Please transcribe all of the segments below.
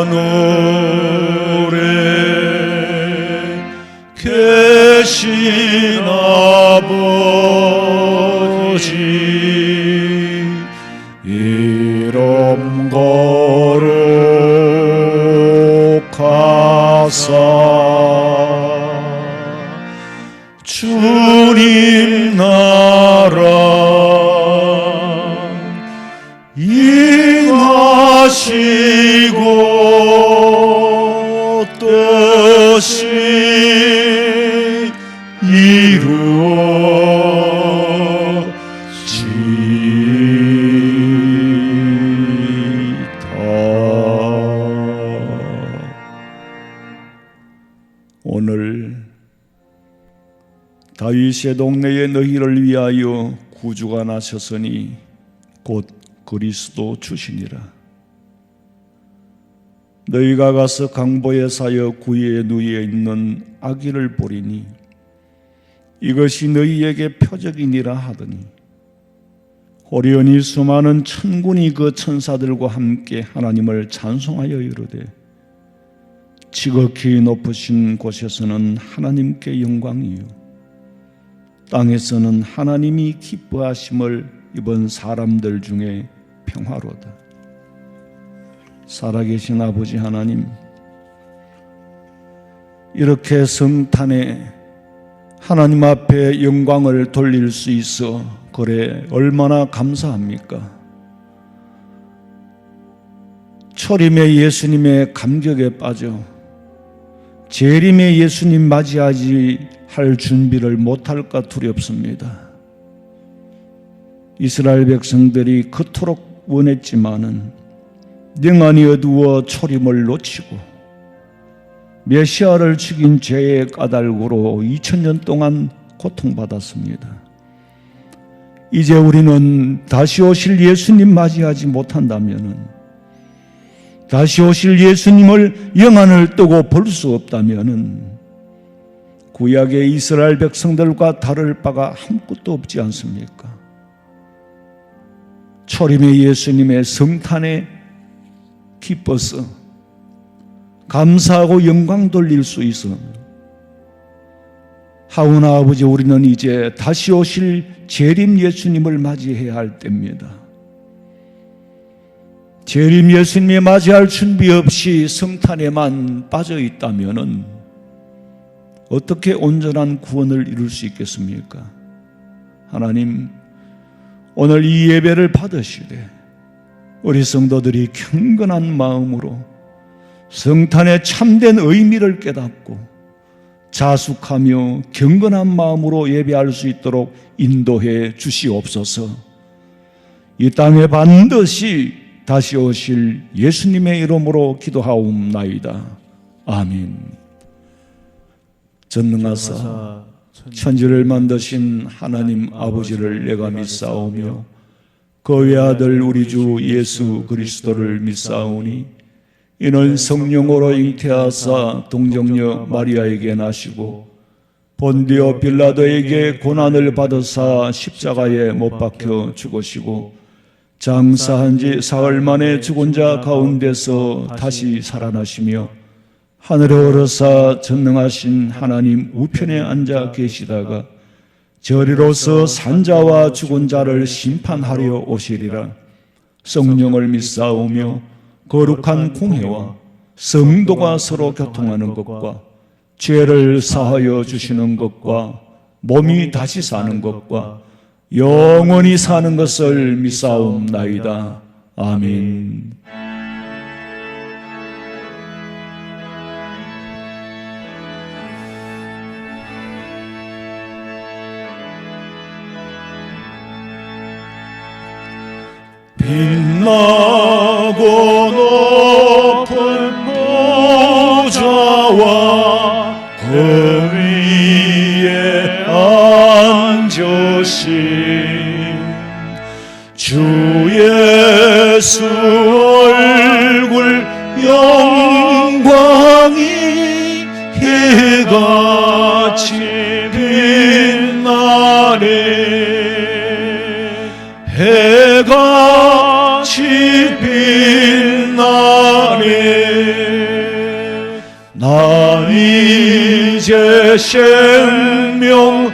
하늘에 계신 아버지 이름 거룩하사 주님 나라 임하시고 뜻이 이루어지이다. 오늘 다윗의 동네에 너희를 위하여 구주가 나셨으니 곧 그리스도 주시니라. 너희가 가서 강보에 사여 구유에 누이에 있는 아기를 보리니 이것이 너희에게 표적이니라 하더니 호련히 수많은 천군이 그 천사들과 함께 하나님을 찬송하여 이르되 지극히 높으신 곳에서는 하나님께 영광이요 땅에서는 하나님이 기뻐하심을 입은 사람들 중에 평화로다. 살아계신 아버지 하나님, 이렇게 성탄에 하나님 앞에 영광을 돌릴 수 있어 그래 얼마나 감사합니까? 초림의 예수님의 감격에 빠져 재림의 예수님 맞이하지 할 준비를 못할까 두렵습니다. 이스라엘 백성들이 그토록 원했지만은 영안이 어두워 초림을 놓치고 메시아를 죽인 죄의 까닭으로 2000년 동안 고통받았습니다. 이제 우리는 다시 오실 예수님 맞이하지 못한다면은, 다시 오실 예수님을 영안을 뜨고 볼 수 없다면은 구약의 이스라엘 백성들과 다를 바가 아무것도 없지 않습니까? 초림의 예수님의 성탄에 기뻐서 감사하고 영광 돌릴 수 있어. 하오나 아버지, 우리는 이제 다시 오실 재림 예수님을 맞이해야 할 때입니다. 재림 예수님이 맞이할 준비 없이 성탄에만 빠져 있다면은 어떻게 온전한 구원을 이룰 수 있겠습니까? 하나님, 오늘 이 예배를 받으시되 우리 성도들이 경건한 마음으로 성탄의 참된 의미를 깨닫고 자숙하며 경건한 마음으로 예배할 수 있도록 인도해 주시옵소서. 이 땅에 반드시 다시 오실 예수님의 이름으로 기도하옵나이다. 아멘. 전능하사 천지를 만드신 하나님 아버지를 내가 믿사오며 그 외아들 우리 주 예수 그리스도를 믿사오니 이는 성령으로 잉태하사 동정녀 마리아에게 나시고 본디오 빌라도에게 고난을 받으사 십자가에 못 박혀 죽으시고 장사한 지 사흘 만에 죽은 자 가운데서 다시 살아나시며 하늘에 오르사 전능하신 하나님 우편에 앉아 계시다가 저리로서 산자와 죽은 자를 심판하려 오시리라. 성령을 믿사오며 거룩한 공회와 성도가 서로 교통하는 것과 죄를 사하여 주시는 것과 몸이 다시 사는 것과 영원히 사는 것을 믿사옵나이다. 아멘. 빛나고 높은 보좌와 그 위에 앉으신 주 예수 얼굴 영광이 해같이 빛나네. 해같이 빛나네. 난 이제 생명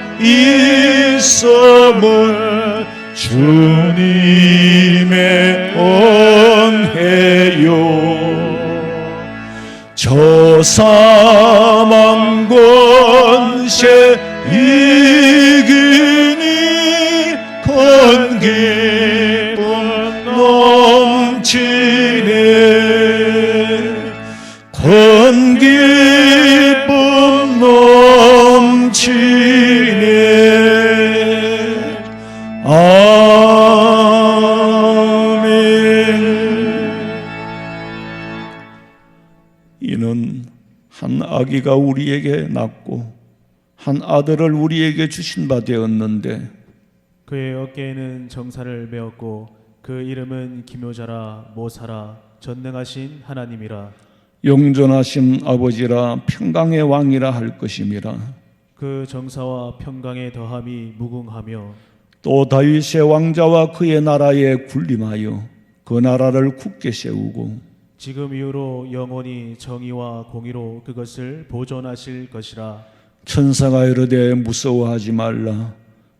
있음을 주님의 은혜요. 저 사망 권세 이기니 큰 기쁨 넘치네. 큰 기쁨 넘치네. 이는 한 아기가 우리에게 낳고 한 아들을 우리에게 주신 바 되었는데 그의 어깨에는 정사를 메었고 그 이름은 기묘자라 모사라 전능하신 하나님이라 영존하신 아버지라 평강의 왕이라 할 것임이라. 그 정사와 평강의 더함이 무궁하며 또 다윗의 왕자와 그의 나라에 군림하여 그 나라를 굳게 세우고 지금 이후로 영원히 정의와 공의로 그것을 보존하실 것이라. 천사가 이르되 무서워하지 말라.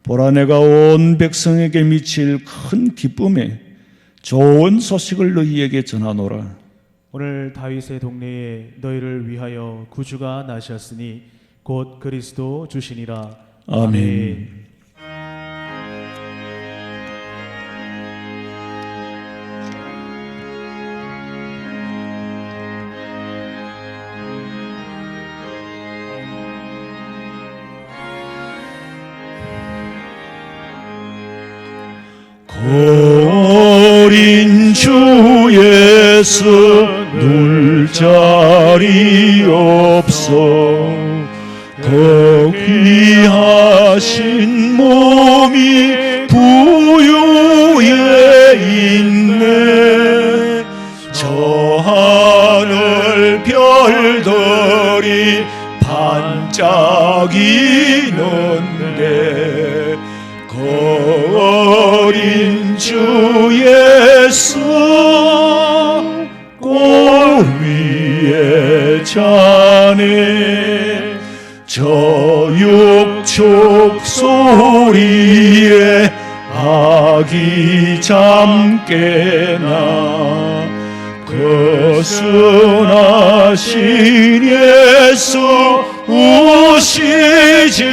보라, 내가 온 백성에게 미칠 큰 기쁨에 좋은 소식을 너희에게 전하노라. 오늘 다윗의 동네에 너희를 위하여 구주가 나셨으니 곧 그리스도 주시니라. 아멘. 어린 주 예수 눌 자리 없어 더 귀하신 몸이 부유에 있네. 저 하늘 별들이 반짝이는데 그 어린 주 예수 꽃 위에 자네. 저 육축 소리에 아기 잠 깨나 거순하신 예수 우시지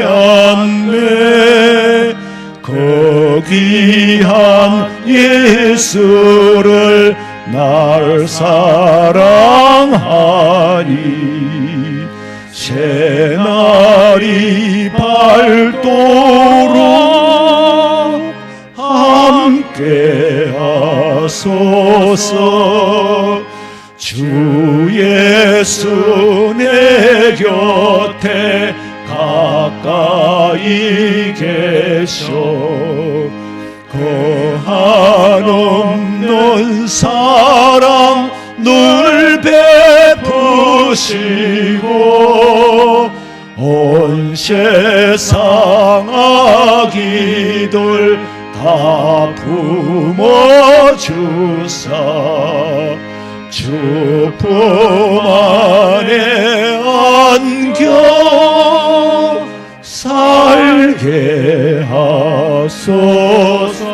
않네. 그 귀한 예수를 날 사랑하니 새날이 밝도록 함께 하소서. 주 예수 내 곁에 가까이 계셔 그 한없는 사랑 늘 베푸시고 온 세상 아기들 다 품어주사 주 품 안에 안겨 살게 하소서.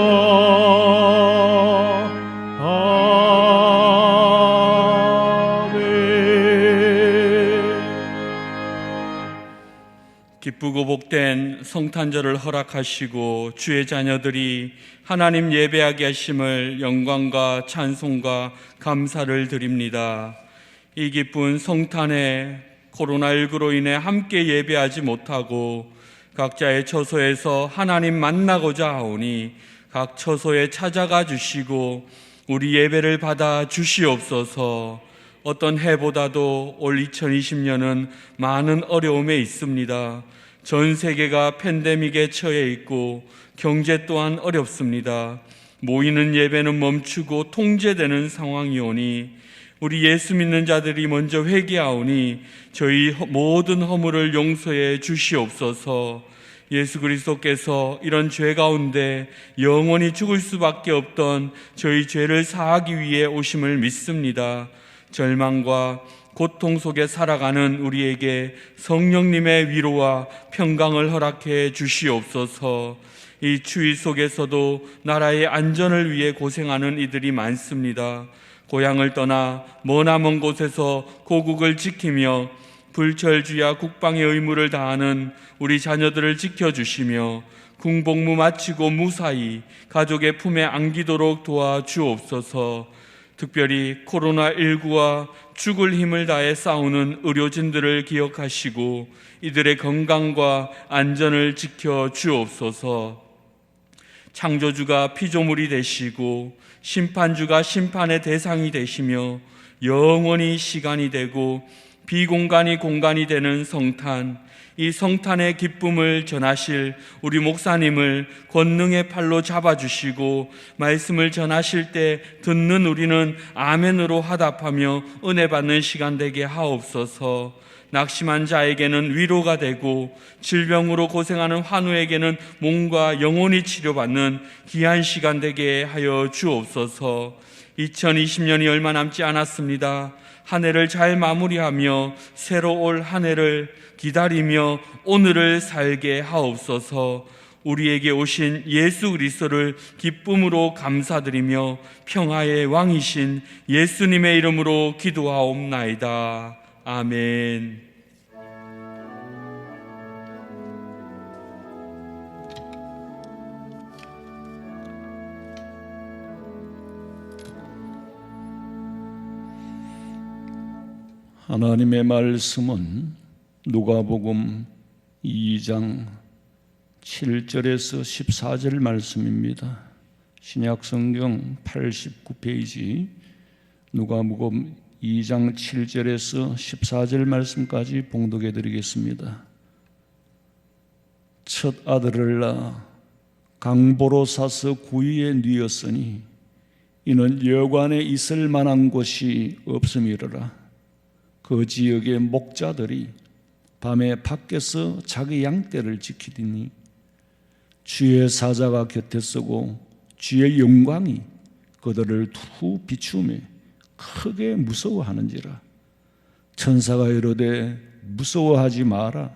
기쁘고 복된 성탄절을 허락하시고 주의 자녀들이 하나님 예배하게 하심을 영광과 찬송과 감사를 드립니다. 이 기쁜 성탄에 코로나19로 인해 함께 예배하지 못하고 각자의 처소에서 하나님 만나고자 하오니 각 처소에 찾아가 주시고 우리 예배를 받아 주시옵소서. 어떤 해보다도 올 2020년은 많은 어려움에 있습니다. 전 세계가 팬데믹에 처해 있고 경제 또한 어렵습니다. 모이는 예배는 멈추고 통제되는 상황이오니 우리 예수 믿는 자들이 먼저 회개하오니 저희 모든 허물을 용서해 주시옵소서. 예수 그리스도께서 이런 죄 가운데 영원히 죽을 수밖에 없던 저희 죄를 사하기 위해 오심을 믿습니다. 절망과 고통 속에 살아가는 우리에게 성령님의 위로와 평강을 허락해 주시옵소서. 이 추위 속에서도 나라의 안전을 위해 고생하는 이들이 많습니다. 고향을 떠나 머나먼 곳에서 고국을 지키며 불철주야 국방의 의무를 다하는 우리 자녀들을 지켜주시며 군복무 마치고 무사히 가족의 품에 안기도록 도와주옵소서. 특별히 코로나19와 죽을 힘을 다해 싸우는 의료진들을 기억하시고 이들의 건강과 안전을 지켜주옵소서. 창조주가 피조물이 되시고 심판주가 심판의 대상이 되시며 영원히 시간이 되고 비공간이 공간이 되는 성탄, 이 성탄의 기쁨을 전하실 우리 목사님을 권능의 팔로 잡아주시고 말씀을 전하실 때 듣는 우리는 아멘으로 화답하며 은혜 받는 시간 되게 하옵소서. 낙심한 자에게는 위로가 되고 질병으로 고생하는 환우에게는 몸과 영혼이 치료받는 귀한 시간 되게 하여 주옵소서. 2020년이 얼마 남지 않았습니다. 한 해를 잘 마무리하며 새로 올 한 해를 기다리며 오늘을 살게 하옵소서. 우리에게 오신 예수 그리스도를 기쁨으로 감사드리며 평화의 왕이신 예수님의 이름으로 기도하옵나이다. 아멘. 하나님의 말씀은 누가복음 2장 7절에서 14절 말씀입니다. 신약성경 89페이지 누가복음 2장 7절에서 14절 말씀까지 봉독해 드리겠습니다. 첫 아들을 낳아 강보로 사서 구유에 뉘었으니 이는 여관에 있을 만한 곳이 없음이로라. 그 지역의 목자들이 밤에 밖에서 자기 양떼를 지키더니 주의 사자가 곁에 서고 주의 영광이 그들을 두 비추매 크게 무서워하는지라. 천사가 이르되 무서워하지 마라.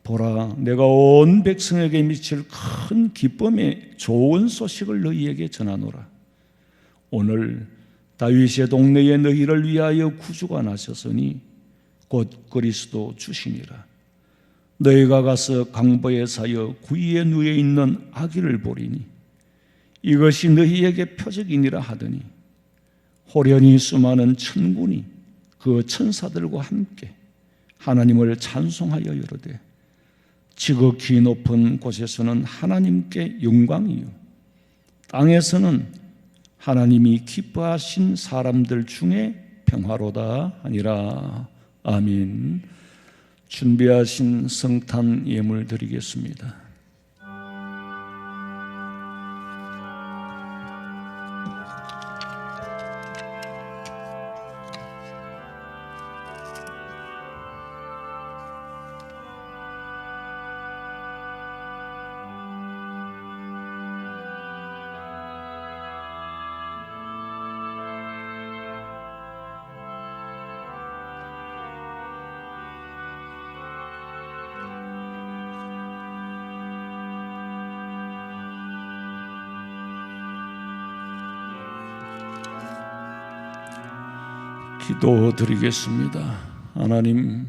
보라, 내가 온 백성에게 미칠 큰 기쁨의 좋은 소식을 너희에게 전하노라. 오늘 다윗의 동네에 너희를 위하여 구주가 나셨으니 곧 그리스도 주시니라. 너희가 가서 강보에 사여 구이에 누워 있는 아기를 보리니 이것이 너희에게 표적이니라 하더니 호련히 수많은 천군이 그 천사들과 함께 하나님을 찬송하여 이르되 지극히 높은 곳에서는 하나님께 영광이요 땅에서는 하나님이 기뻐하신 사람들 중에 평화로다 하니라. 아멘. 준비하신 성탄 예물 드리겠습니다. 기도드리겠습니다. 하나님,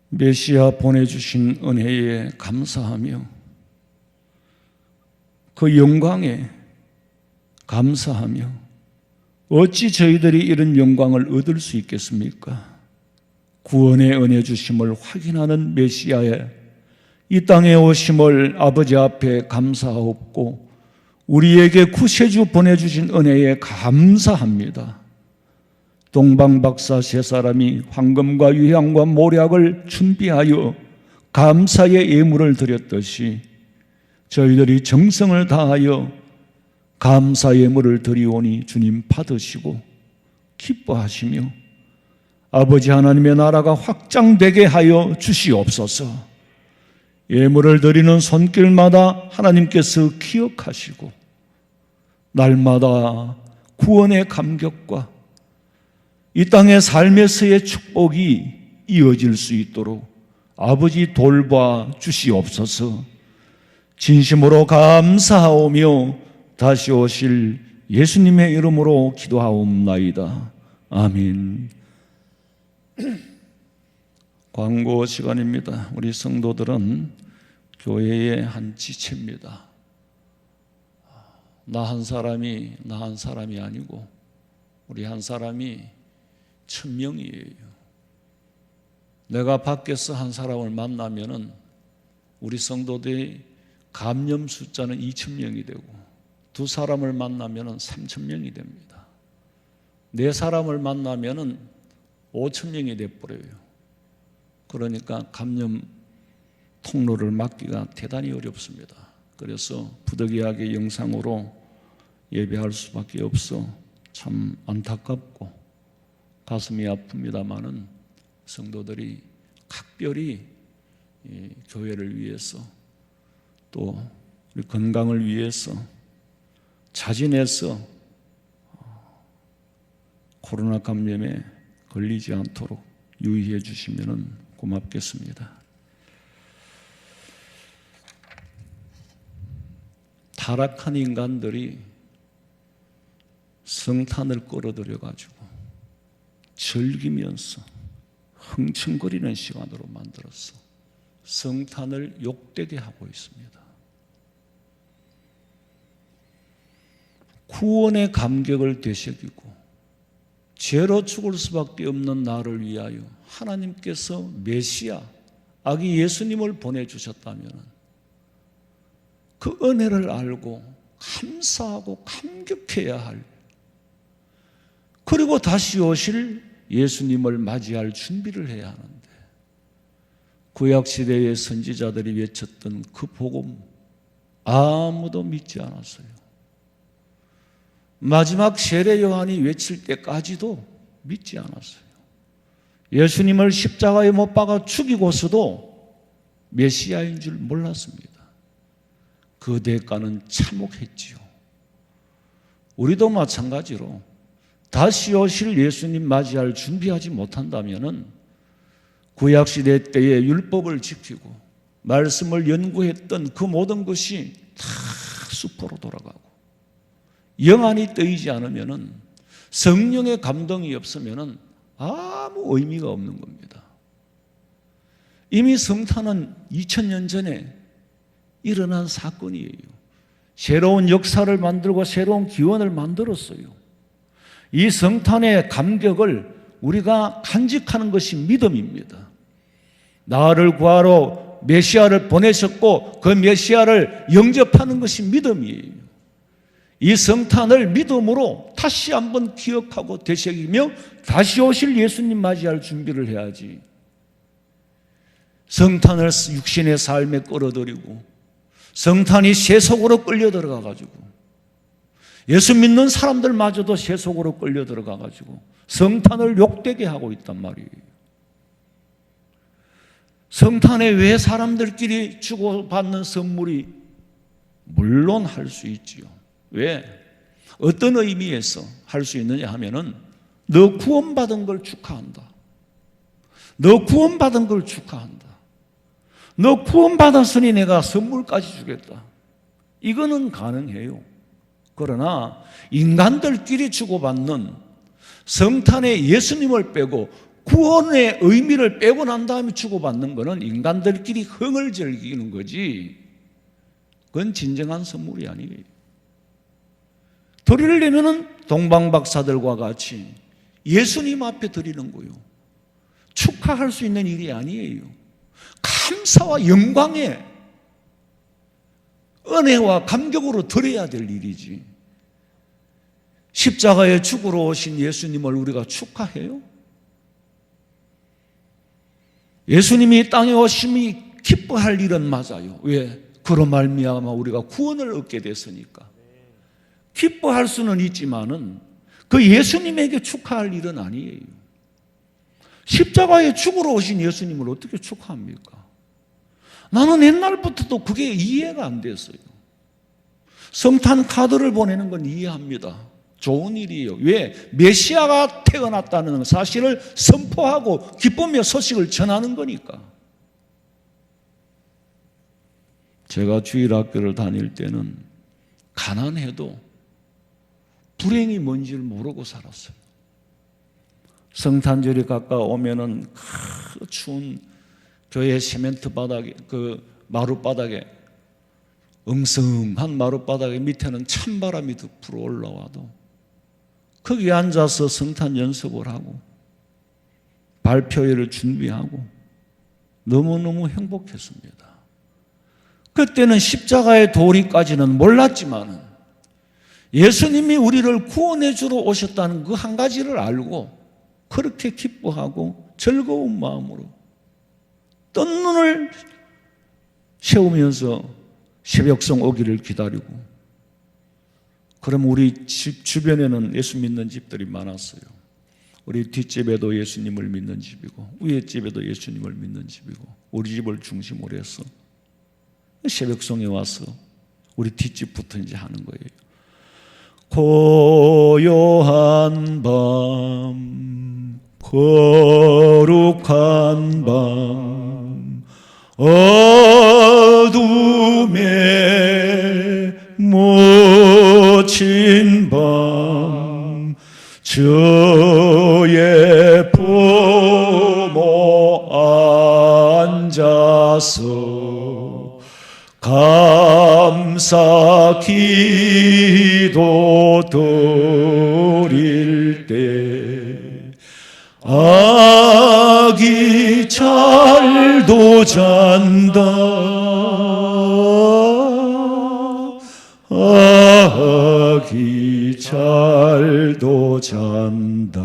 메시아 보내주신 은혜에 감사하며 그 영광에 감사하며 어찌 저희들이 이런 영광을 얻을 수 있겠습니까? 구원의 은혜 주심을 확인하는 메시아의 이 땅에 오심을 아버지 앞에 감사하옵고 우리에게 구세주 보내주신 은혜에 감사합니다. 동방박사 세 사람이 황금과 유향과 모략을 준비하여 감사의 예물을 드렸듯이 저희들이 정성을 다하여 감사 예물을 드리오니 주님 받으시고 기뻐하시며 아버지 하나님의 나라가 확장되게 하여 주시옵소서. 예물을 드리는 손길마다 하나님께서 기억하시고 날마다 구원의 감격과 이 땅의 삶에서의 축복이 이어질 수 있도록 아버지 돌봐 주시옵소서. 진심으로 감사하오며 다시 오실 예수님의 이름으로 기도하옵나이다. 아멘. 광고 시간입니다. 우리 성도들은 교회의 한 지체입니다. 나 한 사람이 아니고 우리 한 사람이 1000명이에요. 내가 밖에서 한 사람을 만나면은 우리 성도들의 감염 숫자는 2000명이 되고, 두 사람을 만나면은 3000명이 됩니다. 네 사람을 만나면은 5000명이 돼버려요. 그러니까 감염 통로를 막기가 대단히 어렵습니다. 그래서 부득이하게 영상으로 예배할 수밖에 없어 참 안타깝고 가슴이 아픕니다마는 성도들이 각별히 교회를 위해서 또 우리 건강을 위해서 자진해서 코로나 감염에 걸리지 않도록 유의해 주시면 고맙겠습니다. 타락한 인간들이 성탄을 끌어들여 가지고 즐기면서 흥청거리는 시간으로 만들어서 성탄을 욕되게 하고 있습니다. 구원의 감격을 되새기고 죄로 죽을 수밖에 없는 나를 위하여 하나님께서 메시아, 아기 예수님을 보내주셨다면 그 은혜를 알고 감사하고 감격해야 할, 그리고 다시 오실 예수님을 맞이할 준비를 해야 하는데, 구약시대의 선지자들이 외쳤던 그 복음 아무도 믿지 않았어요. 마지막 세례 요한이 외칠 때까지도 믿지 않았어요. 예수님을 십자가에 못 박아 죽이고서도 메시아인 줄 몰랐습니다. 그 대가는 참혹했지요. 우리도 마찬가지로 다시 오실 예수님 맞이할 준비하지 못한다면은 구약시대 때의 율법을 지키고 말씀을 연구했던 그 모든 것이 다 숲으로 돌아가고, 영안이 뜨이지 않으면은, 성령의 감동이 없으면은 아무 의미가 없는 겁니다. 이미 성탄은 2000년 전에 일어난 사건이에요. 새로운 역사를 만들고 새로운 기원을 만들었어요. 이 성탄의 감격을 우리가 간직하는 것이 믿음입니다. 나를 구하러 메시아를 보내셨고 그 메시아를 영접하는 것이 믿음이에요. 이 성탄을 믿음으로 다시 한번 기억하고 되새기며 다시 오실 예수님 맞이할 준비를 해야지, 성탄을 육신의 삶에 끌어들이고 성탄이 세속으로 끌려 들어가 가지고, 예수 믿는 사람들마저도 세속으로 끌려 들어가 가지고 성탄을 욕되게 하고 있단 말이에요. 성탄에 왜 사람들끼리 주고받는 선물이 물론 할 수 있지요. 왜? 어떤 의미에서 할 수 있느냐 하면은, 너 구원받은 걸 축하한다. 너 구원받은 걸 축하한다. 너 구원받았으니 내가 선물까지 주겠다. 이거는 가능해요. 그러나 인간들끼리 주고받는 성탄에 예수님을 빼고 구원의 의미를 빼고 난 다음에 주고받는 것은 인간들끼리 흥을 즐기는 거지, 그건 진정한 선물이 아니에요. 드리려면은 동방박사들과 같이 예수님 앞에 드리는 거요. 축하할 수 있는 일이 아니에요. 감사와 영광의 은혜와 감격으로 드려야 될 일이지. 십자가에 죽으러 오신 예수님을 우리가 축하해요? 예수님이 땅에 오심이 기뻐할 일은 맞아요. 왜? 그로 말미암아 우리가 구원을 얻게 됐으니까. 기뻐할 수는 있지만은 그 예수님에게 축하할 일은 아니에요. 십자가에 죽으러 오신 예수님을 어떻게 축하합니까? 나는 옛날부터도 그게 이해가 안 됐어요. 성탄 카드를 보내는 건 이해합니다. 좋은 일이에요. 왜? 메시아가 태어났다는 사실을 선포하고 기쁨의 소식을 전하는 거니까. 제가 주일학교를 다닐 때는 가난해도 불행이 뭔지를 모르고 살았어요. 성탄절이 가까우면은 그 추운 교회 시멘트 바닥에, 그 마룻바닥에, 음성한 마룻바닥에 밑에는 찬바람이 불어 올라와도 거기에 앉아서 성탄 연습을 하고 발표회를 준비하고 너무너무 행복했습니다. 그때는 십자가의 도리까지는 몰랐지만 예수님이 우리를 구원해 주러 오셨다는 그 한 가지를 알고 그렇게 기뻐하고 즐거운 마음으로 뜬 눈을 세우면서 새벽송 오기를 기다리고, 그럼 우리 집 주변에는 예수 믿는 집들이 많았어요. 우리 뒷집에도 예수님을 믿는 집이고 위에 집에도 예수님을 믿는 집이고 우리 집을 중심으로 해서 새벽송에 와서 우리 뒷집부터 이제 하는 거예요. 고요한 밤, 거룩한 밤, 어둠에 묻힌 밤, 저의 부모 앉아서 감사 기도 드릴 때 아기 잘도 잔다, 아기 잘도 잔다.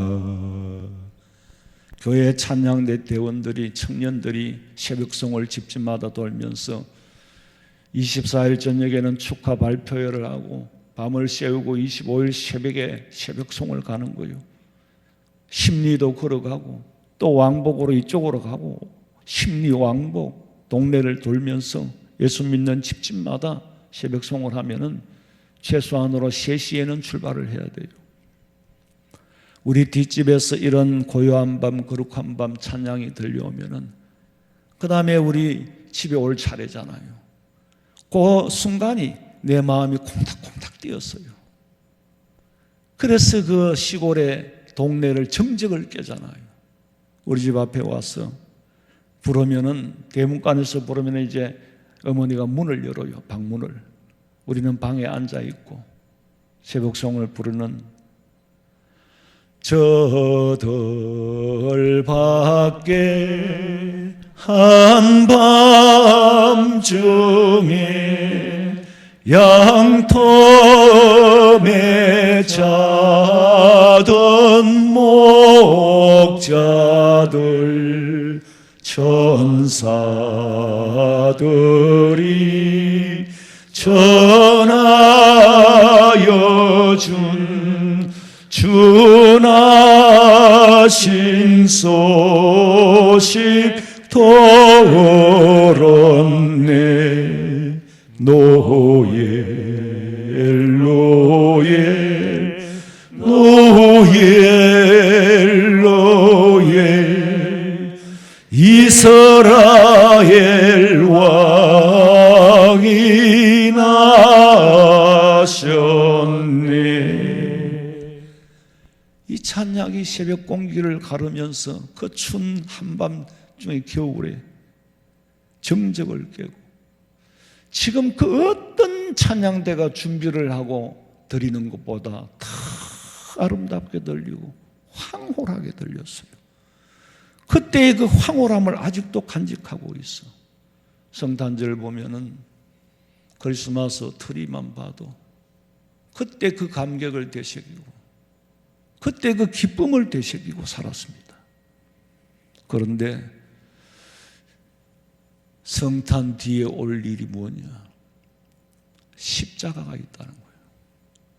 교회 찬양대 대원들이, 청년들이 새벽송을 집집마다 돌면서 24일 저녁에는 축하 발표회를 하고 밤을 새우고 25일 새벽에 새벽송을 가는 거예요. 심리도 걸어가고 또 왕복으로 이쪽으로 가고 심리 왕복 동네를 돌면서 예수 믿는 집집마다 새벽송을 하면은 최소한으로 3시에는 출발을 해야 돼요. 우리 뒷집에서 이런 고요한 밤, 거룩한 밤 찬양이 들려오면은 그 다음에 우리 집에 올 차례잖아요. 그 순간이 내 마음이 콩닥콩닥 뛰었어요. 그래서 그 시골의 동네를 정적을 깨잖아요. 우리 집 앞에 와서 부르면은, 대문간에서 부르면 이제 어머니가 문을 열어요. 방문을. 우리는 방에 앉아 있고 새벽송을 부르는, 저들 밖에 한밤중에 양텀에 자던 목자들, 천사들이 전하여 준 주나신 소식 들었네. 노엘 노엘 노엘 노엘, 이스라엘 왕이 나셨네. 이 찬양이 새벽 공기를 가르면서 그 추운 한밤중의 겨울에 정적을 깨고, 지금 그 어떤 찬양대가 준비를 하고 드리는 것보다 더 아름답게 들리고 황홀하게 들렸어요. 그때의 그 황홀함을 아직도 간직하고 있어. 성탄절 보면은 크리스마스 트리만 봐도 그때 그 감격을 되새기고 그때 그 기쁨을 되새기고 살았습니다. 그런데 성탄 뒤에 올 일이 뭐냐? 십자가가 있다는 거예요.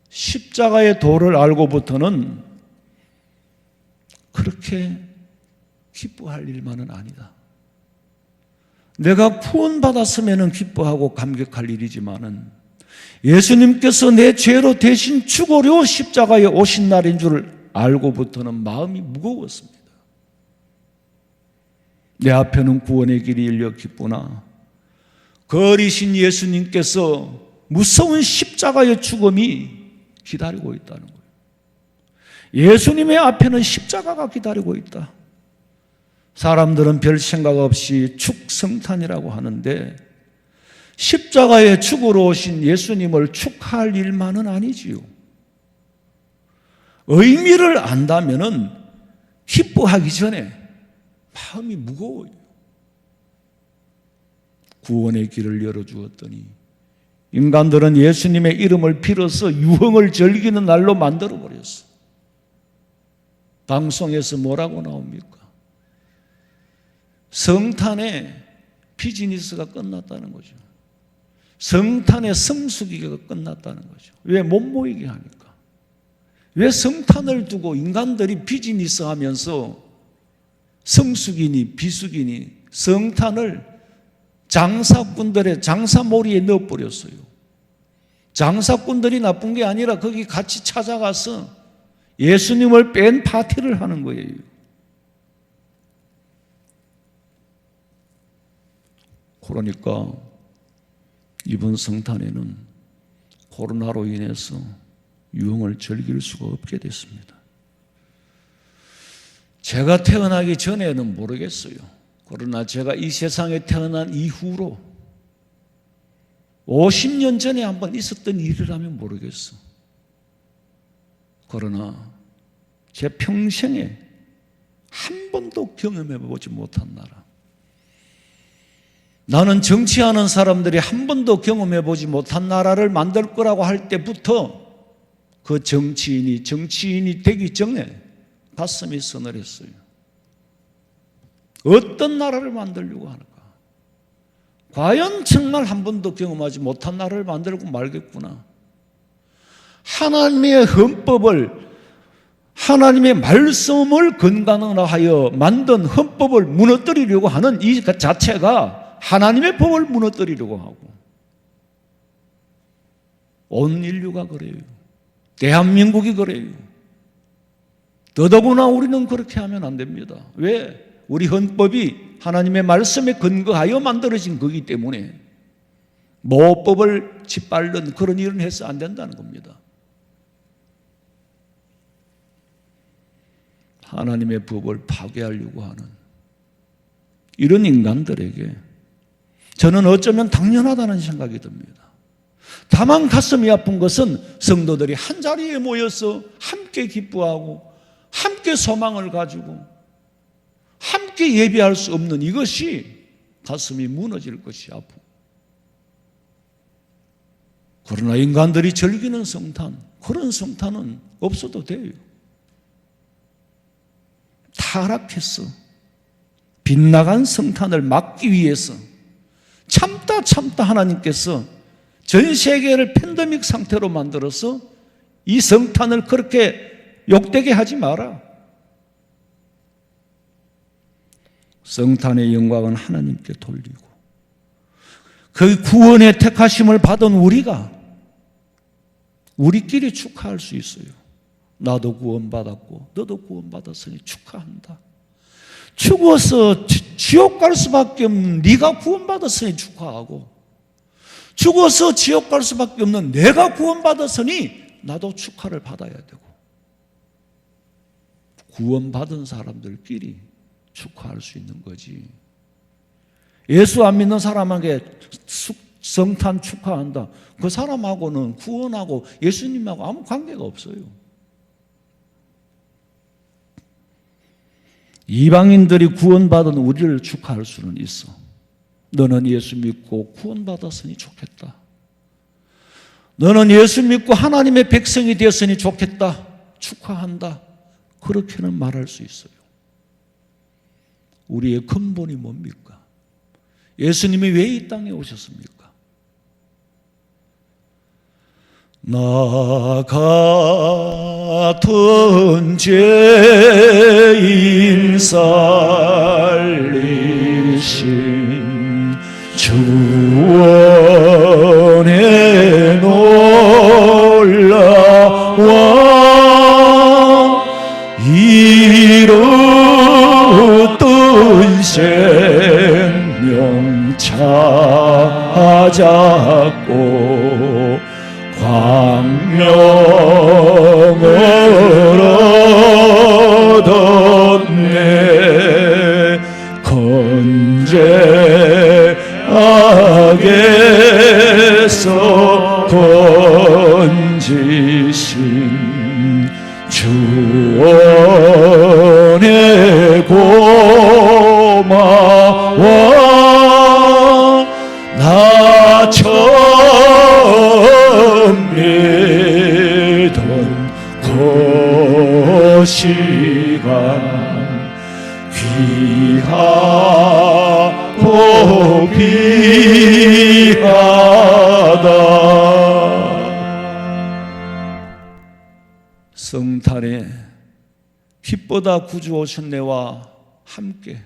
십자가의 도를 알고부터는 그렇게 기뻐할 일만은 아니다. 내가 구원받았으면 기뻐하고 감격할 일이지만은 예수님께서 내 죄로 대신 죽으려 십자가에 오신 날인 줄 알고부터는 마음이 무거웠습니다. 내 앞에는 구원의 길이 열려 기쁘나 그 어리신 예수님께서 무서운 십자가의 죽음이 기다리고 있다는 거예요. 예수님의 앞에는 십자가가 기다리고 있다. 사람들은 별 생각 없이 축성탄이라고 하는데 십자가에 죽으러 오신 예수님을 축하할 일만은 아니지요. 의미를 안다면은 기뻐하기 전에 마음이 무거워요. 구원의 길을 열어주었더니 인간들은 예수님의 이름을 빌어서 유흥을 즐기는 날로 만들어버렸어. 방송에서 뭐라고 나옵니까? 성탄에 비즈니스가 끝났다는 거죠. 성탄의 성수기가 끝났다는 거죠. 왜 못 모이게 하니까? 왜 성탄을 두고 인간들이 비즈니스 하면서 성수기니 비수기니 성탄을 장사꾼들의 장사몰이에 넣어버렸어요. 장사꾼들이 나쁜 게 아니라 거기 같이 찾아가서 예수님을 뺀 파티를 하는 거예요. 그러니까 이번 성탄에는 코로나로 인해서 유흥을 즐길 수가 없게 됐습니다. 제가 태어나기 전에는 모르겠어요. 그러나 제가 이 세상에 태어난 이후로 50년 전에 한번 있었던 일이라면 모르겠어. 그러나 제 평생에 한 번도 경험해 보지 못한 나라. 나는 정치하는 사람들이 한 번도 경험해 보지 못한 나라를 만들 거라고 할 때부터 그 정치인이 되기 전에 가슴이 서늘했어요. 어떤 나라를 만들려고 하는가? 과연 정말 한 번도 경험하지 못한 나라를 만들고 말겠구나. 하나님의 헌법을, 하나님의 말씀을 근간으로 만든 헌법을 무너뜨리려고 하는 이 자체가 하나님의 법을 무너뜨리려고 하고, 온 인류가 그래요. 대한민국이 그래요. 더더구나 우리는 그렇게 하면 안 됩니다. 왜? 우리 헌법이 하나님의 말씀에 근거하여 만들어진 거기 때문에 모법을 짓밟는 그런 일은 해서 안 된다는 겁니다. 하나님의 법을 파괴하려고 하는 이런 인간들에게 저는 어쩌면 당연하다는 생각이 듭니다. 다만 가슴이 아픈 것은 성도들이 한자리에 모여서 함께 기뻐하고 함께 소망을 가지고 함께 예배할 수 없는 이것이 가슴이 무너질 것이 아프고, 그러나 인간들이 즐기는 성탄, 그런 성탄은 없어도 돼요. 타락했어. 빗나간 성탄을 막기 위해서 참다 하나님께서 전 세계를 팬데믹 상태로 만들어서 이 성탄을 그렇게 욕되게 하지 마라. 성탄의 영광은 하나님께 돌리고 그 구원의 택하심을 받은 우리끼리 축하할 수 있어요. 나도 구원받았고 너도 구원받았으니 축하한다. 죽어서 지옥 갈 수밖에 없는 네가 구원받았으니 축하하고, 죽어서 지옥 갈 수밖에 없는 내가 구원받았으니 나도 축하를 받아야 되고, 구원받은 사람들끼리 축하할 수 있는 거지. 예수 안 믿는 사람에게 성탄 축하한다. 그 사람하고는 구원하고 예수님하고 아무 관계가 없어요. 이방인들이 구원받은 우리를 축하할 수는 있어. 너는 예수 믿고 구원받았으니 좋겠다. 너는 예수 믿고 하나님의 백성이 되었으니 좋겠다. 축하한다. 그렇게는 말할 수 있어요. 우리의 근본이 뭡니까? 예수님이 왜 이 땅에 오셨습니까? 나 같은 죄인 살리신 주원의 잃었던 생명 찾았고 광명을 얻었네. 건재하게서 건지신 주원의 고마워. 나 처음 믿은 그 시간 귀하고 귀하다. 성탄에 빛보다 구주 오셨네와 함께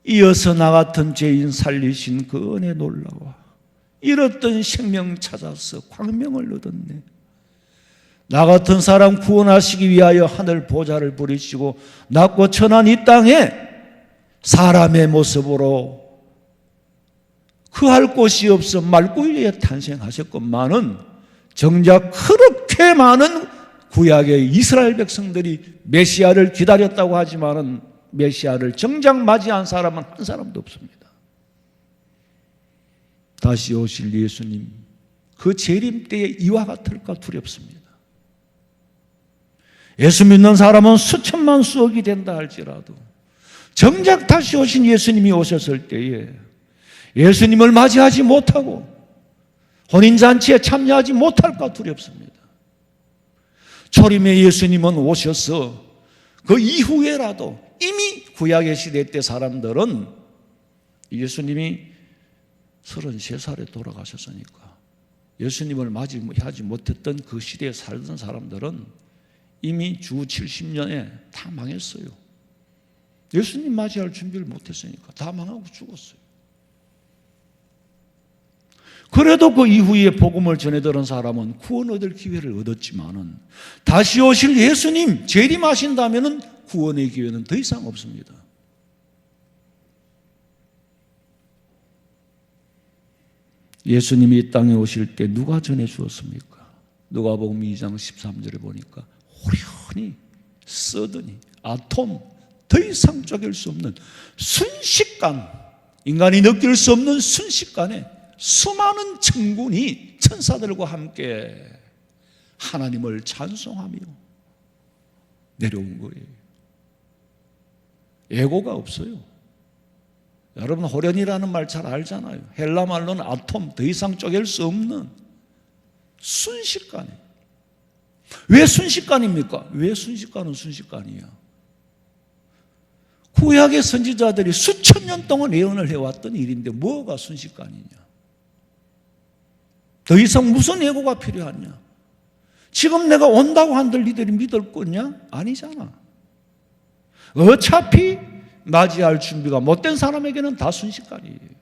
이어서 나 같은 죄인 살리신 그 은혜 놀라워. 잃었던 생명 찾아서 광명을 얻었네. 나 같은 사람 구원하시기 위하여 하늘 보좌를 부리시고 낮고 천한 이 땅에 사람의 모습으로 그할 곳이 없어 말구유에 탄생하셨건만은 정작 그렇게 많은 구약의 이스라엘 백성들이 메시아를 기다렸다고 하지만은 메시아를 정작 맞이한 사람은 한 사람도 없습니다. 다시 오실 예수님, 그 재림 때에 이와 같을까 두렵습니다. 예수 믿는 사람은 수천만 수억이 된다 할지라도 정작 다시 오신 예수님이 오셨을 때에 예수님을 맞이하지 못하고 혼인잔치에 참여하지 못할까 두렵습니다. 초림의 예수님은 오셔서 그 이후에라도 이미 구약의 시대 때 사람들은 예수님이 33살에 돌아가셨으니까 예수님을 맞이하지 못했던 그 시대에 살던 사람들은 이미 주 70년에 다 망했어요. 예수님 맞이할 준비를 못했으니까 다 망하고 죽었어요. 그래도 그 이후에 복음을 전해들은 사람은 구원 얻을 기회를 얻었지만은 다시 오실 예수님 재림하신다면은 구원의 기회는 더 이상 없습니다. 예수님이 이 땅에 오실 때 누가 전해 주었습니까? 누가복음 2장 13절에 보니까 호련히 써더니 아톰 더 이상 쪼갤 수 없는 순식간, 인간이 느낄 수 없는 순식간에 수많은 천군이 천사들과 함께 하나님을 찬송하며 내려온 거예요. 예고가 없어요. 여러분 호련이라는 말 잘 알잖아요. 헬라 말로는 아톰, 더 이상 쪼갤 수 없는 순식간에. 왜 순식간입니까? 왜 순식간은 순식간이야? 구약의 선지자들이 수천 년 동안 예언을 해왔던 일인데 뭐가 순식간이냐? 더 이상 무슨 예고가 필요하냐? 지금 내가 온다고 한들 니들이 믿을 거냐? 아니잖아. 어차피 맞이할 준비가 못된 사람에게는 다 순식간이에요.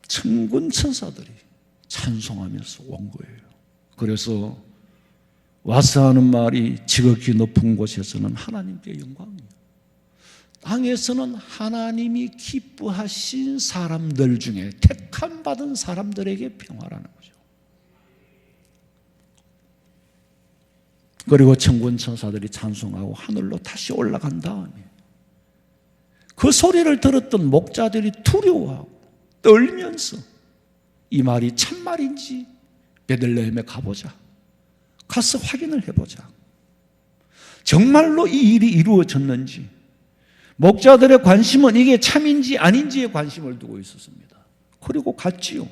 천군 천사들이 찬송하면서 온 거예요. 그래서 와서 하는 말이 지극히 높은 곳에서는 하나님께 영광이에요. 땅에서는 하나님이 기뻐하신 사람들 중에 택함 받은 사람들에게 평화라는 거죠. 그리고 천군 천사들이 찬송하고 하늘로 다시 올라간 다음에 그 소리를 들었던 목자들이 두려워하고 떨면서 이 말이 참말인지 베들레헴에 가보자. 가서 확인을 해보자. 정말로 이 일이 이루어졌는지 목자들의 관심은 이게 참인지 아닌지에 관심을 두고 있었습니다. 그리고 갔지요.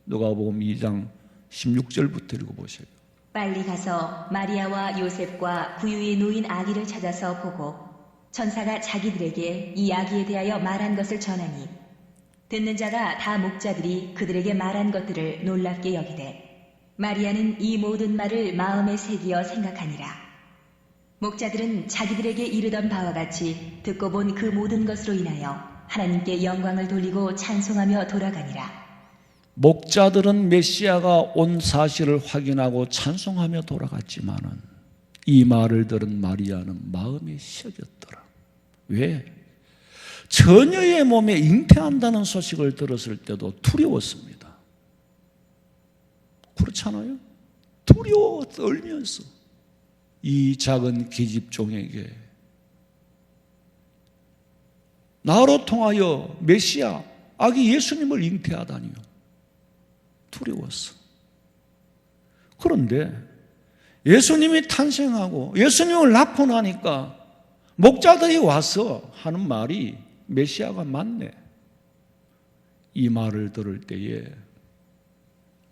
누가복음 2장 16절부터 읽어보세요. 빨리 가서 마리아와 요셉과 구유에 놓인 아기를 찾아서 보고 천사가 자기들에게 이 아기에 대하여 말한 것을 전하니 듣는 자가 다 목자들이 그들에게 말한 것들을 놀랍게 여기되 마리아는 이 모든 말을 마음에 새기어 생각하니라. 목자들은 자기들에게 이르던 바와 같이 듣고 본 그 모든 것으로 인하여 하나님께 영광을 돌리고 찬송하며 돌아가니라. 목자들은 메시아가 온 사실을 확인하고 찬송하며 돌아갔지만은 이 말을 들은 마리아는 마음이 시어졌더라. 왜? 처녀의 몸에 잉태한다는 소식을 들었을 때도 두려웠습니다. 그렇잖아요? 두려워 떨면서 이 작은 계집종에게 나로 통하여 메시아 아기 예수님을 잉태하다니요. 두려웠어. 그런데 예수님이 탄생하고 예수님을 낳고 나니까 목자들이 와서 하는 말이 메시아가 맞네. 이 말을 들을 때에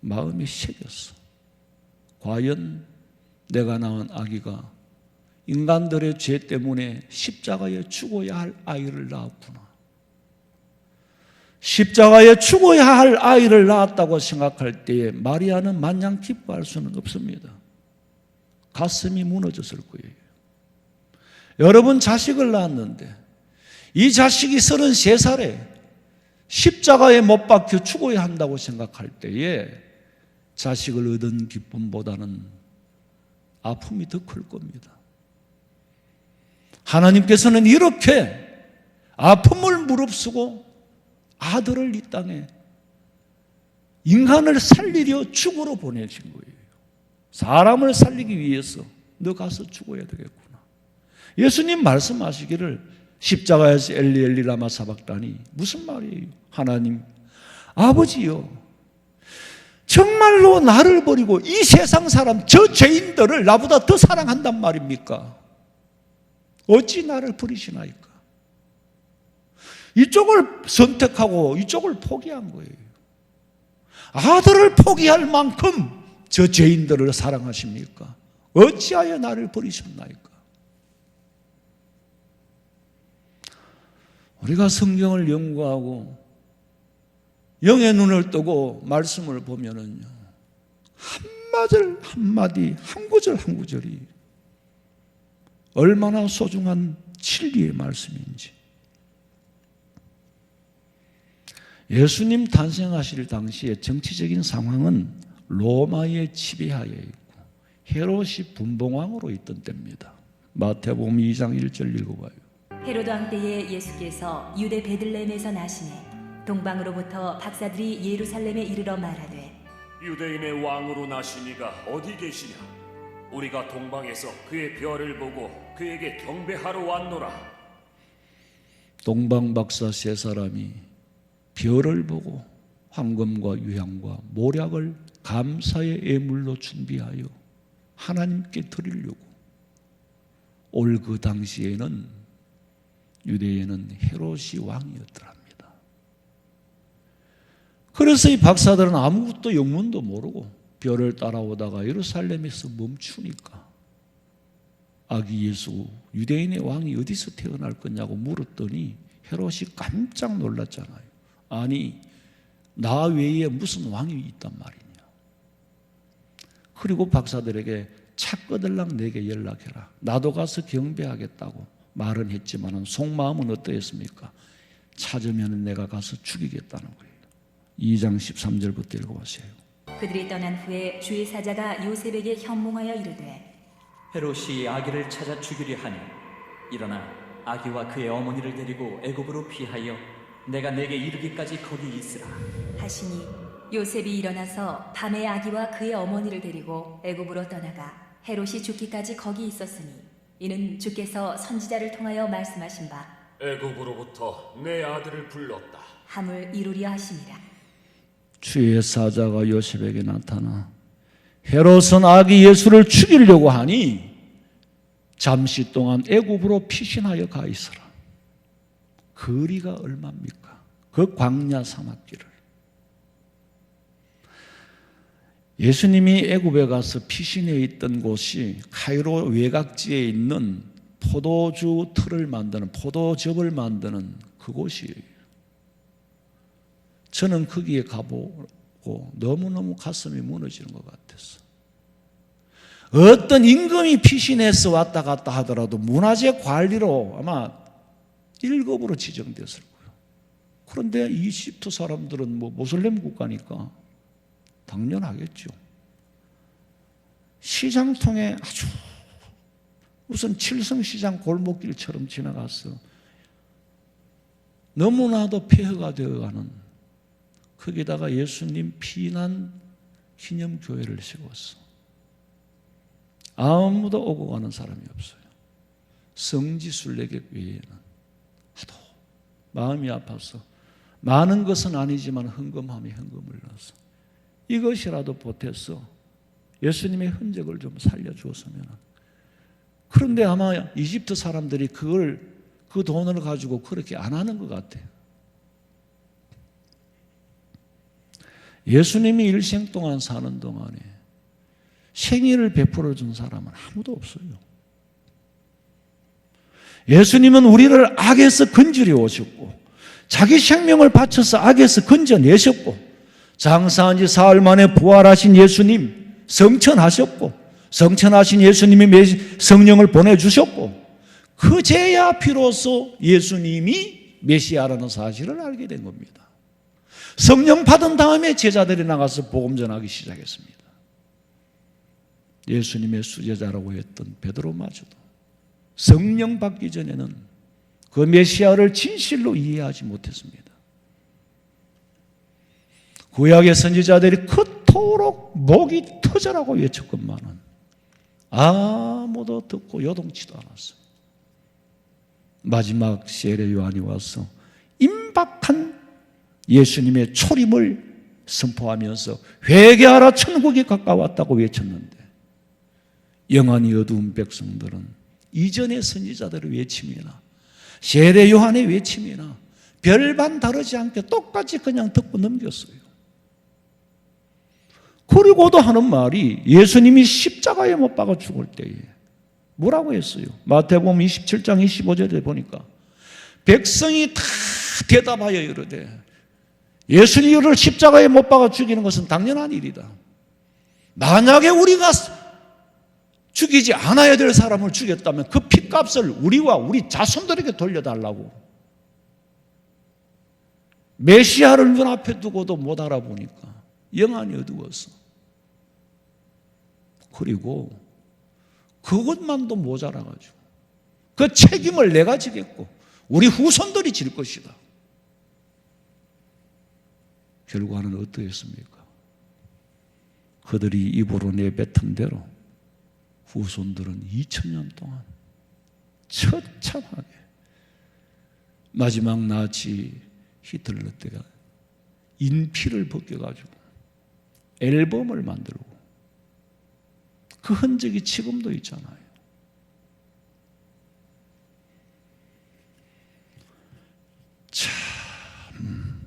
마음이 새겼어. 과연 내가 낳은 아기가 인간들의 죄 때문에 십자가에 죽어야 할 아이를 낳았구나. 십자가에 죽어야 할 아이를 낳았다고 생각할 때에 마리아는 마냥 기뻐할 수는 없습니다. 가슴이 무너졌을 거예요. 여러분 자식을 낳았는데 이 자식이 33살에 십자가에 못 박혀 죽어야 한다고 생각할 때에 자식을 얻은 기쁨보다는 아픔이 더 클 겁니다. 하나님께서는 이렇게 아픔을 무릅쓰고 아들을 이 땅에 인간을 살리려 죽으러 보내신 거예요. 사람을 살리기 위해서 너 가서 죽어야 되겠구나. 예수님 말씀하시기를 십자가에서 엘리 엘리 라마 사박다니 무슨 말이에요? 하나님 아버지요, 정말로 나를 버리고 이 세상 사람 저 죄인들을 나보다 더 사랑한단 말입니까? 어찌 나를 버리시나이까? 이쪽을 선택하고 이쪽을 포기한 거예요. 아들을 포기할 만큼 저 죄인들을 사랑하십니까? 어찌하여 나를 버리셨나이까? 우리가 성경을 연구하고 영의 눈을 뜨고 말씀을 보면은요, 한마디 한마디, 한 구절 한 구절이 얼마나 소중한 진리의 말씀인지. 예수님 탄생하실 당시에 정치적인 상황은 로마의 지배하에 있고 헤롯이 분봉왕으로 있던 때입니다. 마태복음 2장 1절 읽어봐요. 헤로드 왕 때에 예수께서 유대 베들레헴에서 나시매 동방으로부터 박사들이 예루살렘에 이르러 말하되 유대인의 왕으로 나시니가 어디 계시냐? 우리가 동방에서 그의 별을 보고 그에게 경배하러 왔노라. 동방 박사 세 사람이 별을 보고 황금과 유향과 모략을 감사의 예물로 준비하여 하나님께 드리려고 올 그 당시에는 유대에는 헤롯이 왕이었더랍니다. 그래서 이 박사들은 아무것도 영문도 모르고 별을 따라오다가 예루살렘에서 멈추니까 아기 예수 유대인의 왕이 어디서 태어날 거냐고 물었더니 헤롯이 깜짝 놀랐잖아요. 아니 나 외에 무슨 왕이 있단 말이냐. 그리고 박사들에게 차꺼들랑 내게 연락해라. 나도 가서 경배하겠다고 말은 했지만 속마음은 어떠했습니까? 찾으면 내가 가서 죽이겠다는 거예요. 2장 13절부터 읽어보세요. 그들이 떠난 후에 주의 사자가 요셉에게 현몽하여 이르되 헤롯이 아기를 찾아 죽이려 하니 일어나 아기와 그의 어머니를 데리고 애굽으로 피하여 내가 내게 이르기까지 거기 있으라 하시니 요셉이 일어나서 밤에 아기와 그의 어머니를 데리고 애굽으로 떠나가 헤롯이 죽기까지 거기 있었으니 이는 주께서 선지자를 통하여 말씀하신 바 애굽으로부터 내 아들을 불렀다. 함을 이루려 하심이라. 주의 사자가 요셉에게 나타나 헤롯은 아기 예수를 죽이려고 하니 잠시 동안 애굽으로 피신하여 가 있어라. 거리가 얼마입니까? 그 광야 사막길을. 예수님이 애굽에 가서 피신해 있던 곳이 카이로 외곽지에 있는 포도주 틀을 만드는 포도즙을 만드는 그곳이에요. 저는 거기에 가보고 너무너무 가슴이 무너지는 것 같았어. 어떤 임금이 피신해서 왔다 갔다 하더라도 문화재 관리로 아마 1급으로 지정됐을 거예요. 그런데 이집트 사람들은 뭐 모슬렘 국가니까 당연하겠죠. 시장통에 아주 우선 칠성시장 골목길처럼 지나갔어. 너무나도 폐허가 되어가는, 거기다가 예수님 피난 기념교회를 세웠어. 아무도 오고 가는 사람이 없어요. 성지순례객 외에는. 하도 마음이 아파서 많은 것은 아니지만 헌금함에 헌금을 넣어서 이것이라도 보태서 예수님의 흔적을 좀 살려주었으면. 그런데 아마 이집트 사람들이 그 돈을 가지고 그렇게 안 하는 것 같아요. 예수님이 일생 동안 사는 동안에 생애를 베풀어 준 사람은 아무도 없어요. 예수님은 우리를 악에서 건지려 오셨고 자기 생명을 바쳐서 악에서 건져내셨고 장사한 지 사흘 만에 부활하신 예수님 성천하셨고 성천하신 예수님이 성령을 보내주셨고 그제야 비로소 예수님이 메시아라는 사실을 알게 된 겁니다. 성령 받은 다음에 제자들이 나가서 복음 전하기 시작했습니다. 예수님의 수제자라고 했던 베드로마저도 성령 받기 전에는 그 메시아를 진실로 이해하지 못했습니다. 구약의 선지자들이 그토록 목이 터져라고 외쳤건만은 아무도 듣고 요동치도 않았어요. 마지막 세례 요한이 와서 임박한 예수님의 초림을 선포하면서 회개하라 천국이 가까웠다고 외쳤는데 영안이 어두운 백성들은 이전의 선지자들의 외침이나 세례 요한의 외침이나 별반 다르지 않게 똑같이 그냥 듣고 넘겼어요. 그리고도 하는 말이 예수님이 십자가에 못 박아 죽을 때에 뭐라고 했어요? 마태복음 27장 25절에 보니까 백성이 다 대답하여 이르되 예수님을 십자가에 못 박아 죽이는 것은 당연한 일이다. 만약에 우리가 죽이지 않아야 될 사람을 죽였다면 그 핏값을 우리와 우리 자손들에게 돌려달라고. 메시아를 눈앞에 두고도 못 알아보니까 영안이 어두웠어. 그리고 그것만도 모자라가지고 그 책임을 내가 지겠고 우리 후손들이 질 것이다. 결과는 어떠했습니까? 그들이 입으로 내뱉은 대로 후손들은 2000년 동안 처참하게 마지막 나치 히틀러 때가 인피를 벗겨가지고 앨범을 만들고 그 흔적이 지금도 있잖아요. 참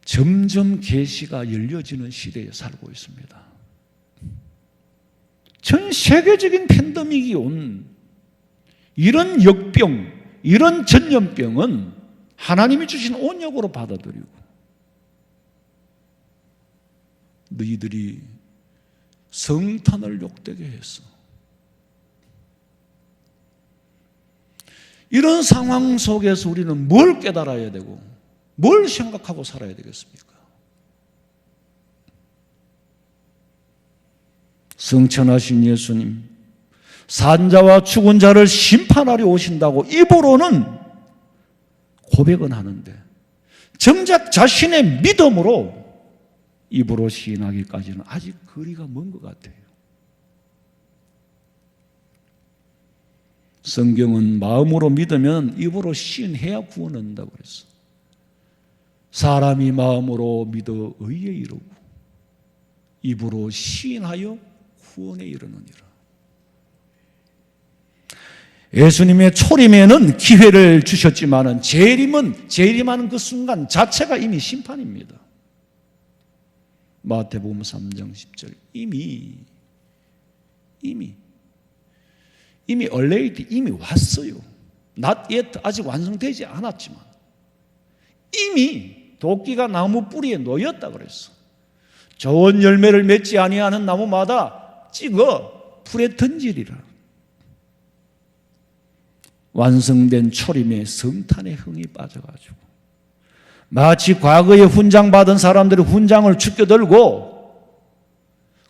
점점 계시가 열려지는 시대에 살고 있습니다. 전 세계적인 팬데믹이 온 이런 역병, 이런 전염병은 하나님이 주신 온역으로 받아들이고 너희들이 성탄을 욕되게 했어. 이런 상황 속에서 우리는 뭘 깨달아야 되고 뭘 생각하고 살아야 되겠습니까? 성천하신 예수님, 산자와 죽은 자를 심판하려 오신다고 입으로는 고백은 하는데 정작 자신의 믿음으로 입으로 시인하기까지는 아직 거리가 먼 것 같아요. 성경은 마음으로 믿으면 입으로 시인해야 구원 얻는다고 그랬어. 사람이 마음으로 믿어 의에 이르고 입으로 시인하여 구원에 이르느니라. 예수님의 초림에는 기회를 주셨지만은 재림하는 그 순간 자체가 이미 심판입니다. 마태복음 3장 10절 이미 already 이미 왔어요. Not yet 아직 완성되지 않았지만 이미 도끼가 나무 뿌리에 놓였다 그랬어. 좋은 열매를 맺지 아니하는 나무마다 찍어 풀에 던지리라. 완성된 초림에 성탄의 흥이 빠져가지고 마치 과거에 훈장 받은 사람들이 훈장을 죽여들고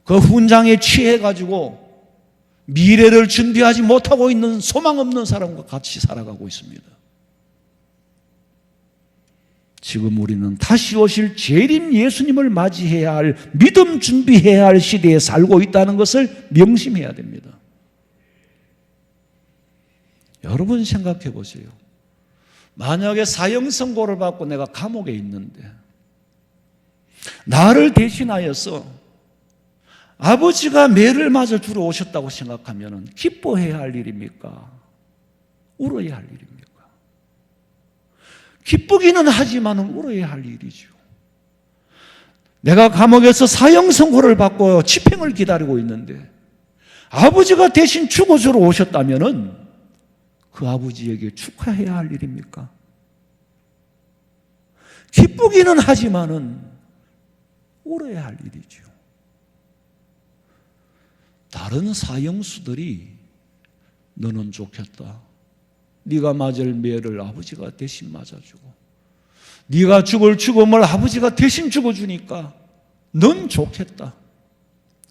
그 훈장에 취해가지고 미래를 준비하지 못하고 있는 소망 없는 사람과 같이 살아가고 있습니다. 지금 우리는 다시 오실 재림 예수님을 맞이해야 할, 믿음 준비해야 할 시대에 살고 있다는 것을 명심해야 됩니다. 여러분 생각해 보세요. 만약에 사형 선고를 받고 내가 감옥에 있는데 나를 대신하여서 아버지가 매를 맞아 주러 오셨다고 생각하면 기뻐해야 할 일입니까? 울어야 할 일입니까? 기쁘기는 하지만 울어야 할 일이죠. 내가 감옥에서 사형 선고를 받고 집행을 기다리고 있는데 아버지가 대신 죽어주러 오셨다면 그 아버지에게 축하해야 할 일입니까? 기쁘기는 하지만은 울어야 할 일이죠. 다른 사형수들이 너는 좋겠다. 네가 맞을 매를 아버지가 대신 맞아주고 네가 죽을 죽음을 아버지가 대신 죽어주니까 넌 좋겠다.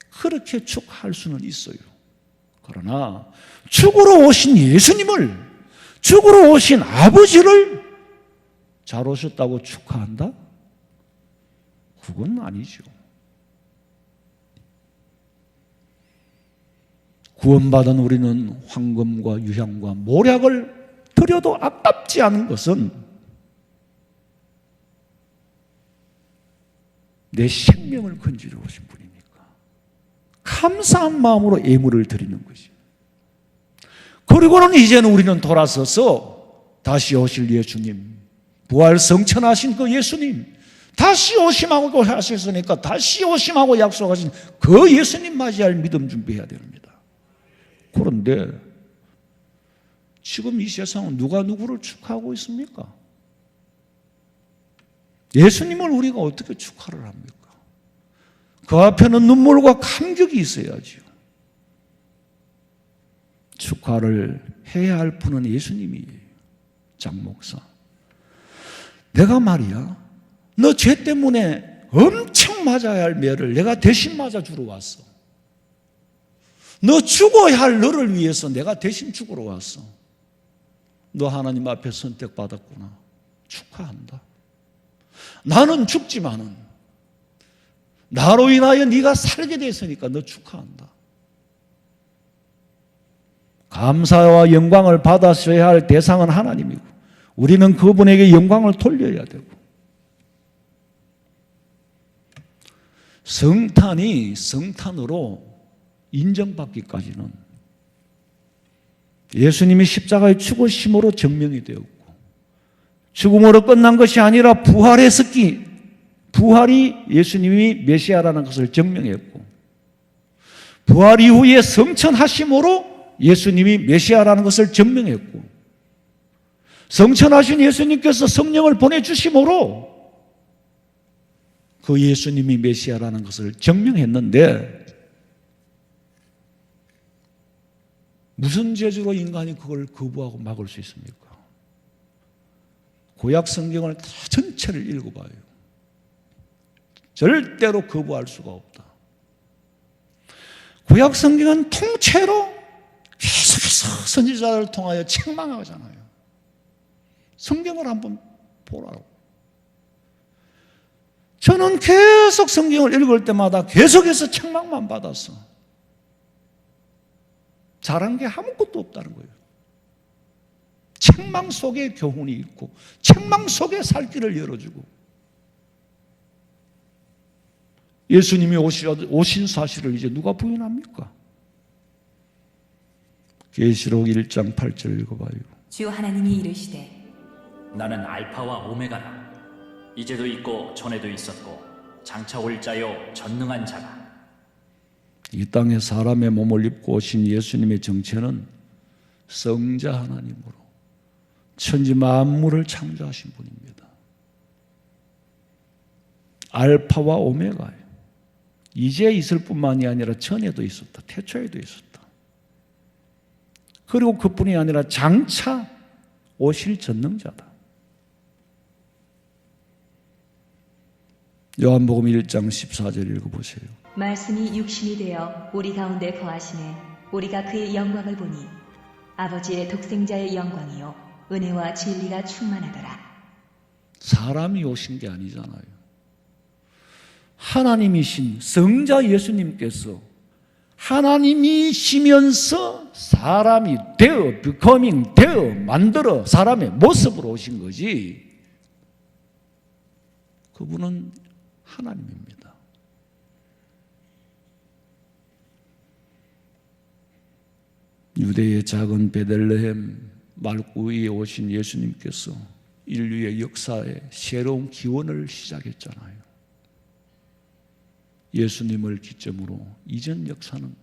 그렇게 축하할 수는 있어요. 그러나 죽으러 오신 예수님을, 죽으러 오신 아버지를 잘 오셨다고 축하한다? 그건 아니죠. 구원받은 우리는 황금과 유향과 모략을 드려도 아깝지 않은 것은 내 생명을 건지러 오신 분이니까 감사한 마음으로 예물을 드리는 것이. 그리고는 이제는 우리는 돌아서서 다시 오실 예수님, 부활 성천하신 그 예수님, 다시 오심하고 하셨으니까 다시 오심하고 약속하신 그 예수님 맞이할 믿음 준비해야 됩니다. 그런데 지금 이 세상은 누가 누구를 축하하고 있습니까? 예수님을 우리가 어떻게 축하를 합니까? 그 앞에는 눈물과 감격이 있어야죠. 축하를 해야 할 분은 예수님이에요. 장 목사, 내가 말이야, 너 죄 때문에 엄청 맞아야 할 매를 내가 대신 맞아주러 왔어. 너 죽어야 할 너를 위해서 내가 대신 죽으러 왔어. 너 하나님 앞에 선택받았구나. 축하한다. 나는 죽지만은 나로 인하여 네가 살게 됐으니까 너 축하한다. 감사와 영광을 받아셔야 할 대상은 하나님이고 우리는 그분에게 영광을 돌려야 되고, 성탄이 성탄으로 인정받기까지는 예수님이 십자가의 죽으심으로 증명이 되었고, 죽음으로 끝난 것이 아니라 부활했었기, 부활이 예수님이 메시아라는 것을 증명했고, 부활 이후에 성천하심으로 예수님이 메시아라는 것을 증명했고, 성천하신 예수님께서 성령을 보내주심으로 그 예수님이 메시아라는 것을 증명했는데, 무슨 재주로 인간이 그걸 거부하고 막을 수 있습니까? 구약 성경을 다 전체를 읽어봐요. 절대로 거부할 수가 없다. 구약 성경은 통째로 계속해서 선지자를 통하여 책망하잖아요. 성경을 한번 보라고. 저는 계속 성경을 읽을 때마다 계속해서 책망만 받았어. 잘한 게 아무것도 없다는 거예요. 책망 속에 교훈이 있고 책망 속에 살 길을 열어주고, 예수님이 오신 사실을 이제 누가 부인합니까? 계시록 1장 8절 읽어봐요. 주 하나님이 이르시되 나는 알파와 오메가라. 이제도 있고 전에도 있었고 장차 올 자요 전능한 자라. 이 땅에 사람의 몸을 입고 오신 예수님의 정체는 성자 하나님으로 천지 만물을 창조하신 분입니다. 알파와 오메가예요. 이제 있을 뿐만이 아니라 전에도 있었다. 태초에도 있었다. 그리고 그뿐이 아니라 장차 오실 전능자다. 요한복음 1장 14절 읽어보세요. 말씀이 육신이 되어 우리 가운데 거하시네. 우리가 그의 영광을 보니 아버지의 독생자의 영광이요 은혜와 진리가 충만하더라. 사람이 오신 게 아니잖아요. 하나님이신 성자 예수님께서 하나님이시면서 사람이 되어 becoming 되어 만들어 사람의 모습으로 오신 거지. 그분은 하나님입니다. 유대의 작은 베들레헴 말구이에 오신 예수님께서 인류의 역사에 새로운 기원을 시작했잖아요. 예수님을 기점으로 이전 역사는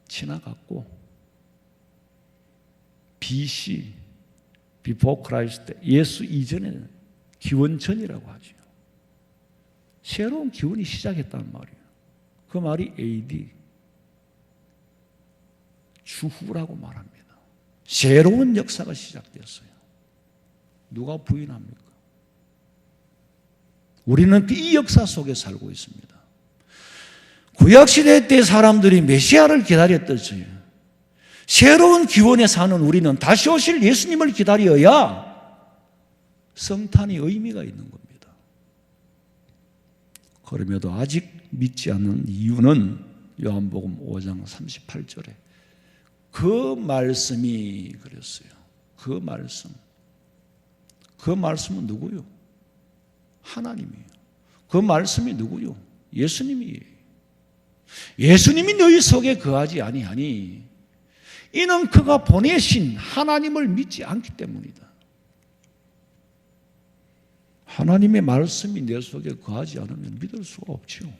지나갔고 BC, Before Christ, 예수 이전에는 기원 전이라고 하죠. 새로운 기원이 시작했다는 말이에요. 그 말이 AD, 주후라고 말합니다. 새로운 역사가 시작되었어요. 누가 부인합니까? 우리는 이 역사 속에 살고 있습니다. 구약시대 때 사람들이 메시아를 기다렸듯이 새로운 기원에 사는 우리는 다시 오실 예수님을 기다려야 성탄이 의미가 있는 겁니다. 그럼에도 아직 믿지 않는 이유는 요한복음 5장 38절에 그 말씀이 그랬어요. 그 말씀은 누구요? 하나님이에요. 그 말씀이 누구요? 예수님이에요. 예수님이 너희 속에 거하지 아니하니 이는 그가 보내신 하나님을 믿지 않기 때문이다. 하나님의 말씀이 내 속에 거하지 않으면 믿을 수가 없죠.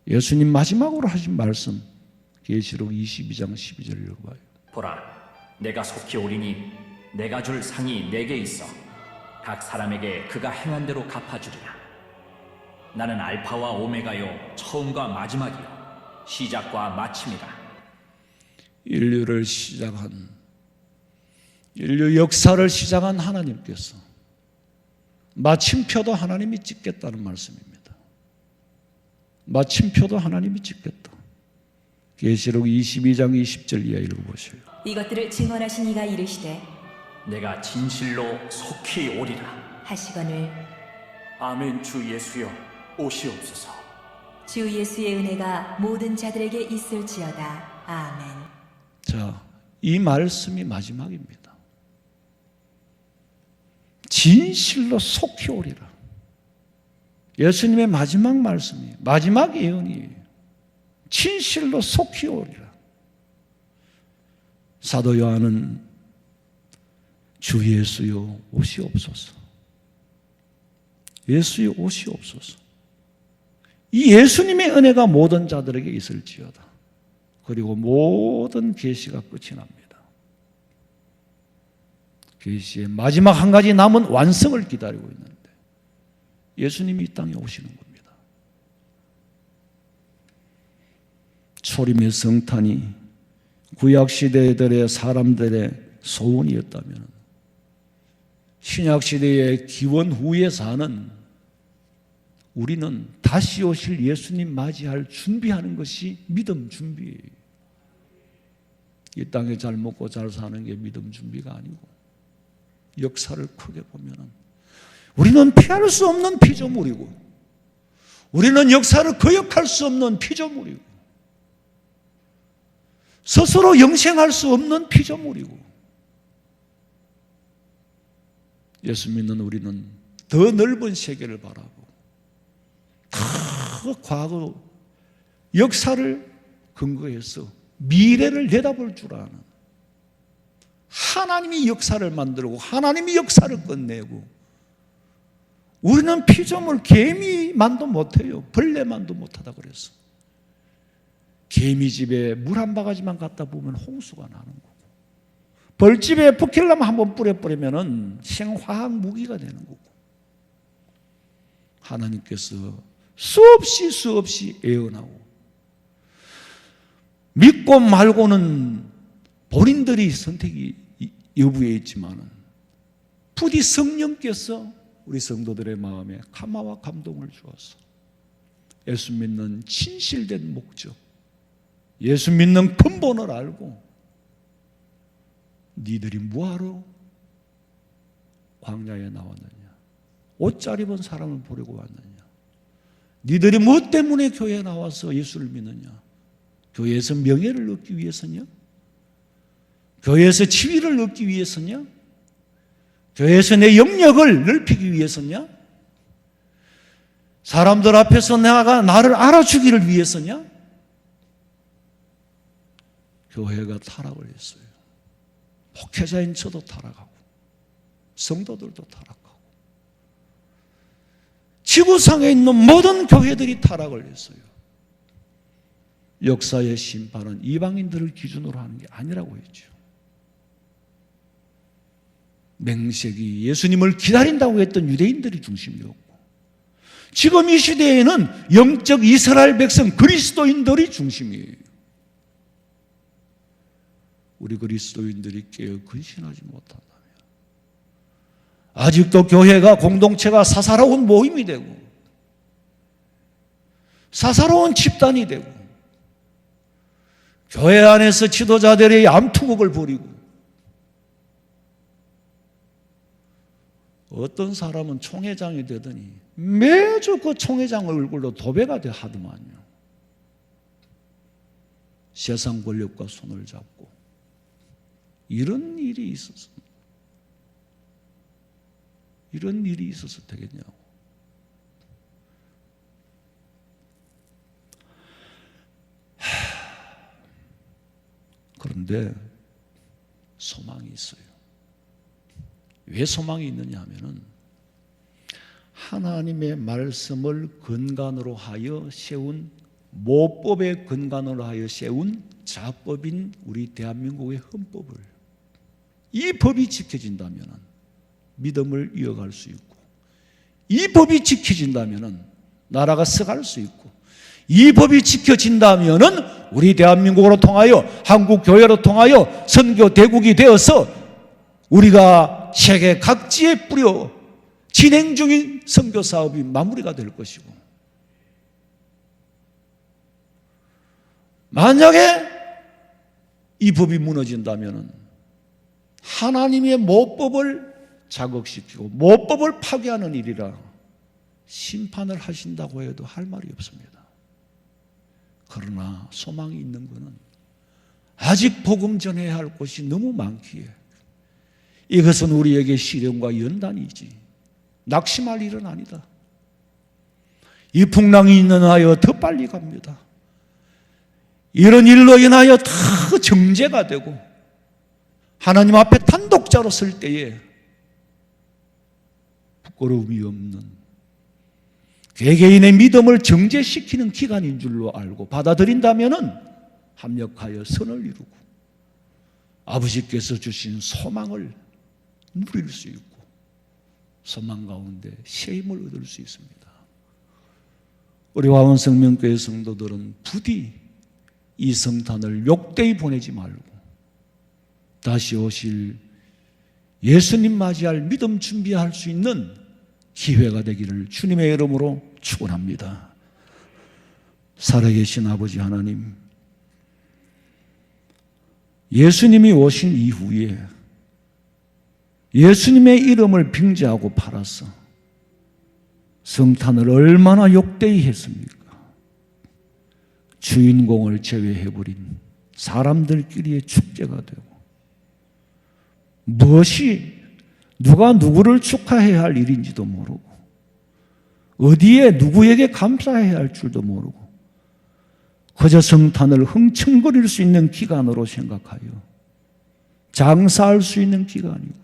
예수님 마지막으로 하신 말씀 계시록 22장 12절을 읽어봐요. 보라, 내가 속히 오리니 내가 줄 상이 내게 있어 각 사람에게 그가 행한 대로 갚아주리라. 나는 알파와 오메가요 처음과 마지막이요 시작과 마침이다. 인류 역사를 시작한 하나님께서 마침표도 하나님이 찍겠다는 말씀입니다. 마침표도 하나님이 찍겠다. 계시록 22장 20절 이하 읽어보세요. 이것들을 증언하신 이가 이르시되 내가 진실로 속히 오리라 하시거늘 아멘. 주 예수여 오시옵소서. 주 예수의 은혜가 모든 자들에게 있을지어다. 아멘. 자, 이 말씀이 마지막입니다. 진실로 속히 오리라. 예수님의 마지막 말씀이에요. 마지막 예언이에요. 진실로 속히 오리라. 사도 요한은 주 예수여 오시옵소서. 예수여 오시옵소서. 이 예수님의 은혜가 모든 자들에게 있을지어다. 그리고 모든 계시가 끝이 납니다. 계시의 마지막 한 가지 남은 완성을 기다리고 있는데 예수님이 이 땅에 오시는 겁니다. 초림의 성탄이 구약시대들의 사람들의 소원이었다면 신약시대의 기원 후에 사는 우리는 다시 오실 예수님 맞이할 준비하는 것이 믿음 준비예요. 이 땅에 잘 먹고 잘 사는 게 믿음 준비가 아니고 역사를 크게 보면 우리는 피할 수 없는 피조물이고 우리는 역사를 거역할 수 없는 피조물이고 스스로 영생할 수 없는 피조물이고 예수 믿는 우리는 더 넓은 세계를 바라보고 더 과거 역사를 근거해서 미래를 내다볼 줄 아는 하나님이 역사를 만들고 하나님이 역사를 끝내고 우리는 피조물 개미만도 못해요. 벌레만도 못하다 그랬어. 개미집에 물 한 바가지만 갖다 보면 홍수가 나는 거고 벌집에 북힐람 한번 뿌려버리면 생화학 무기가 되는 거고 하나님께서 수없이 애원하고 믿고 말고는 본인들이 선택이 여부에 있지만은 부디 성령께서 우리 성도들의 마음에 감화와 감동을 주어서 예수 믿는 진실된 목적, 예수 믿는 근본을 알고 니들이 뭐하러 광야에 나왔느냐, 옷 잘 입은 사람을 보려고 왔느냐, 니들이 무엇 때문에 교회에 나와서 예수를 믿느냐, 교회에서 명예를 얻기 위해서냐, 교회에서 지위를 얻기 위해서냐, 교회에서 내 영역을 넓히기 위해서냐, 사람들 앞에서 내가 나를 알아주기를 위해서냐? 교회가 타락을 했어요. 목회자인 저도 타락하고 성도들도 타락하고 지구상에 있는 모든 교회들이 타락을 했어요. 역사의 심판은 이방인들을 기준으로 하는 게 아니라고 했죠. 맹세기 예수님을 기다린다고 했던 유대인들이 중심이었고, 지금 이 시대에는 영적 이스라엘 백성 그리스도인들이 중심이에요. 우리 그리스도인들이 깨어 근신하지 못한다면 아직도 교회가, 공동체가 사사로운 모임이 되고 사사로운 집단이 되고 교회 안에서 지도자들의 암투극을 벌이고 어떤 사람은 총회장이 되더니 매주 그 총회장 얼굴로 도배가 돼 하더만요. 세상 권력과 손을 잡고 이런 일이 있어서 되겠냐고. 그런데 소망이 있어요. 왜 소망이 있느냐 하면은 하나님의 말씀을 근간으로 하여 세운, 모법의 근간으로 하여 세운 자법인 우리 대한민국의 헌법을, 이 법이 지켜진다면 믿음을 이어갈 수 있고, 이 법이 지켜진다면 나라가 서갈 수 있고, 이 법이 지켜진다면 우리 대한민국으로 통하여, 한국 교회로 통하여 선교 대국이 되어서 우리가 세계 각지에 뿌려 진행 중인 선교 사업이 마무리가 될 것이고, 만약에 이 법이 무너진다면 하나님의 모법을 자극시키고 모법을 파괴하는 일이라 심판을 하신다고 해도 할 말이 없습니다. 그러나 소망이 있는 것은 아직 복음 전해야 할 곳이 너무 많기에 이것은 우리에게 시련과 연단이지 낙심할 일은 아니다. 이 풍랑이 인하여 더 빨리 갑니다. 이런 일로 인하여 더 정죄가 되고 하나님 앞에 단독자로 설 때에 부끄러움이 없는 개개인의 믿음을 정죄시키는 기간인 줄로 알고 받아들인다면 합력하여 선을 이루고 아버지께서 주신 소망을 누릴 수 있고 소망 가운데 새 힘을 얻을 수 있습니다. 우리 화원생명교회 성도들은 부디 이 성탄을 욕되이 보내지 말고 다시 오실 예수님 맞이할 믿음 준비할 수 있는 기회가 되기를 주님의 이름으로 축원합니다. 살아계신 아버지 하나님, 예수님이 오신 이후에 예수님의 이름을 빙자하고 팔아서 성탄을 얼마나 욕되이 했습니까? 주인공을 제외해버린 사람들끼리의 축제가 되고 무엇이 누가 누구를 축하해야 할 일인지도 모르고 어디에 누구에게 감사해야 할 줄도 모르고 그저 성탄을 흥청거릴 수 있는 기간으로 생각하여 장사할 수 있는 기간이고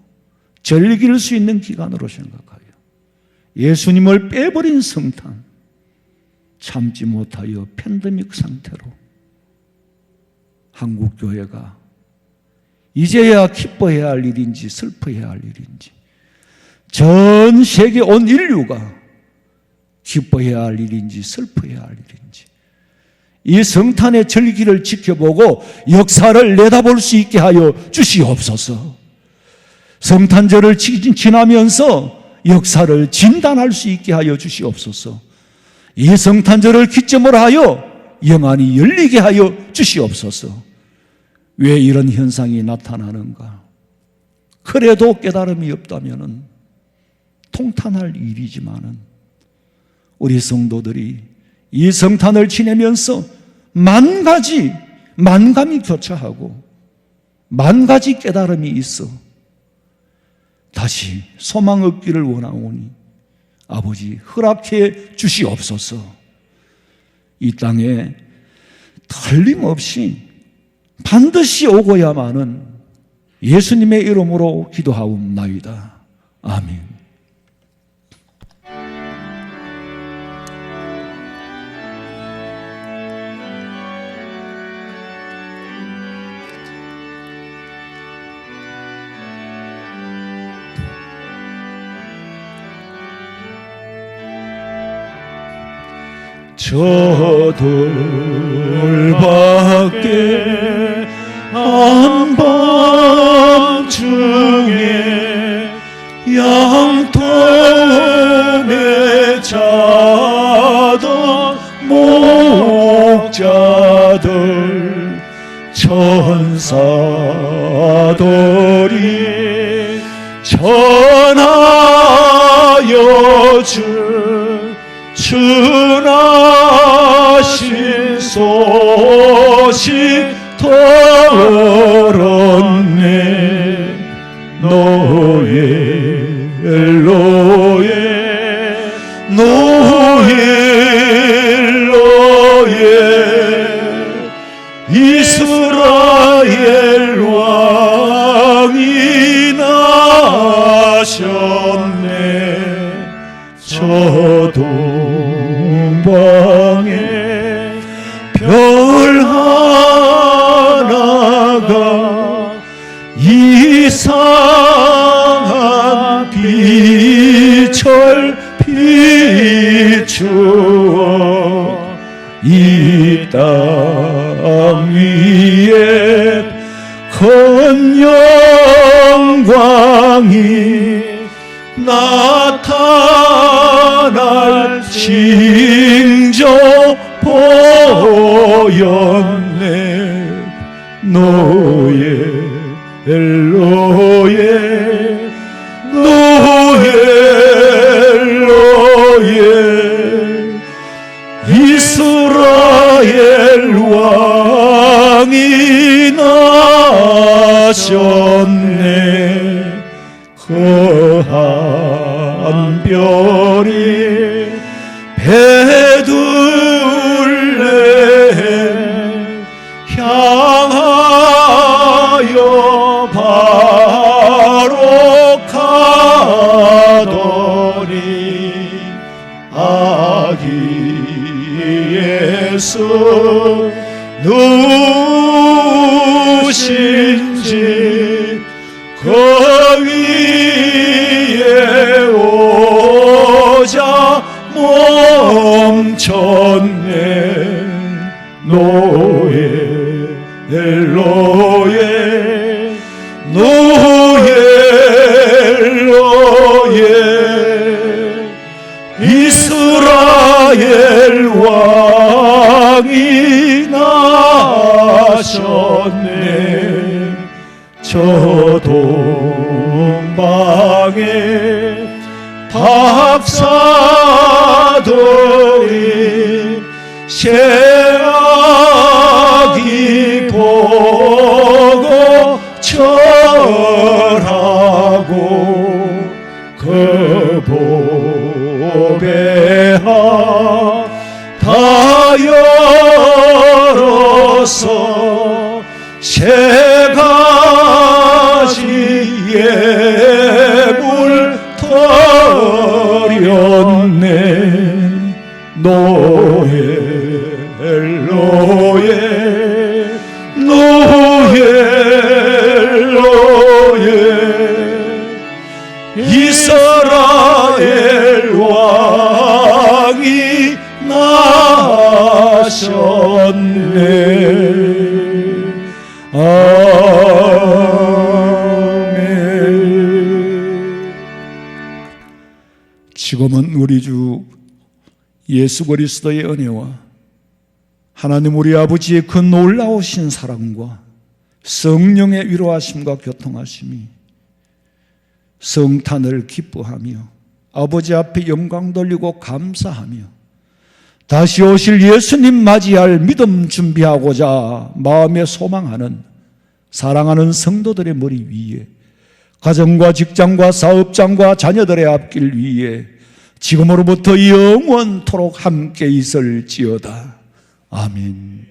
즐길 수 있는 기간으로 생각하여 예수님을 빼버린 성탄 참지 못하여 팬데믹 상태로 한국교회가 이제야 기뻐해야 할 일인지 슬퍼해야 할 일인지 전 세계 온 인류가 기뻐해야 할 일인지 슬퍼해야 할 일인지 이 성탄의 절기를 지켜보고 역사를 내다볼 수 있게 하여 주시옵소서. 성탄절을 지나면서 역사를 진단할 수 있게 하여 주시옵소서. 이 성탄절을 기점으로 하여 영안이 열리게 하여 주시옵소서. 왜 이런 현상이 나타나는가? 그래도 깨달음이 없다면 통탄할 일이지만은 우리 성도들이 이 성탄을 지내면서 만감이 교차하고 만 가지 깨달음이 있어 다시 소망 얻기를 원하오니 아버지 허락해 주시옵소서. 이 땅에 틀림없이 반드시 오고야만은 예수님의 이름으로 기도하옵나이다. 아멘. 저들밖에 한밤중에 양통에 자던 목자들 천사들이 전하여 준하신 소식 들었네. 노엘로에 이스라엘 왕이 나셨네. 저 동방에 별 하나가 이상한 빛을 비추어 이 땅 위에 큰 영광이 나타날 징조 보였네. 노엘로에 이스라엘 왕이 나셨네. 그 한 별이 베들레헴 향하여 바로 가더니 아기 예수 누우신지 그 위에 오자 멈췄네. 노엘로에 이스라엘 왕이 나셨네. 저 동방에 박사들이 새아기 보고 절하고 그 보배하 다 열어서 세 가지의 물 터렸네. 노엘로에 이스라엘 왕이 나셨네. 아멘. 지금은 우리 주 예수 그리스도의 은혜와 하나님 우리 아버지의 그 놀라우신 사랑과 성령의 위로하심과 교통하심이 성탄을 기뻐하며 아버지 앞에 영광 돌리고 감사하며 다시 오실 예수님 맞이할 믿음 준비하고자 마음에 소망하는 사랑하는 성도들의 머리 위에 가정과 직장과 사업장과 자녀들의 앞길 위에 지금으로부터 영원토록 함께 있을지어다. 아멘.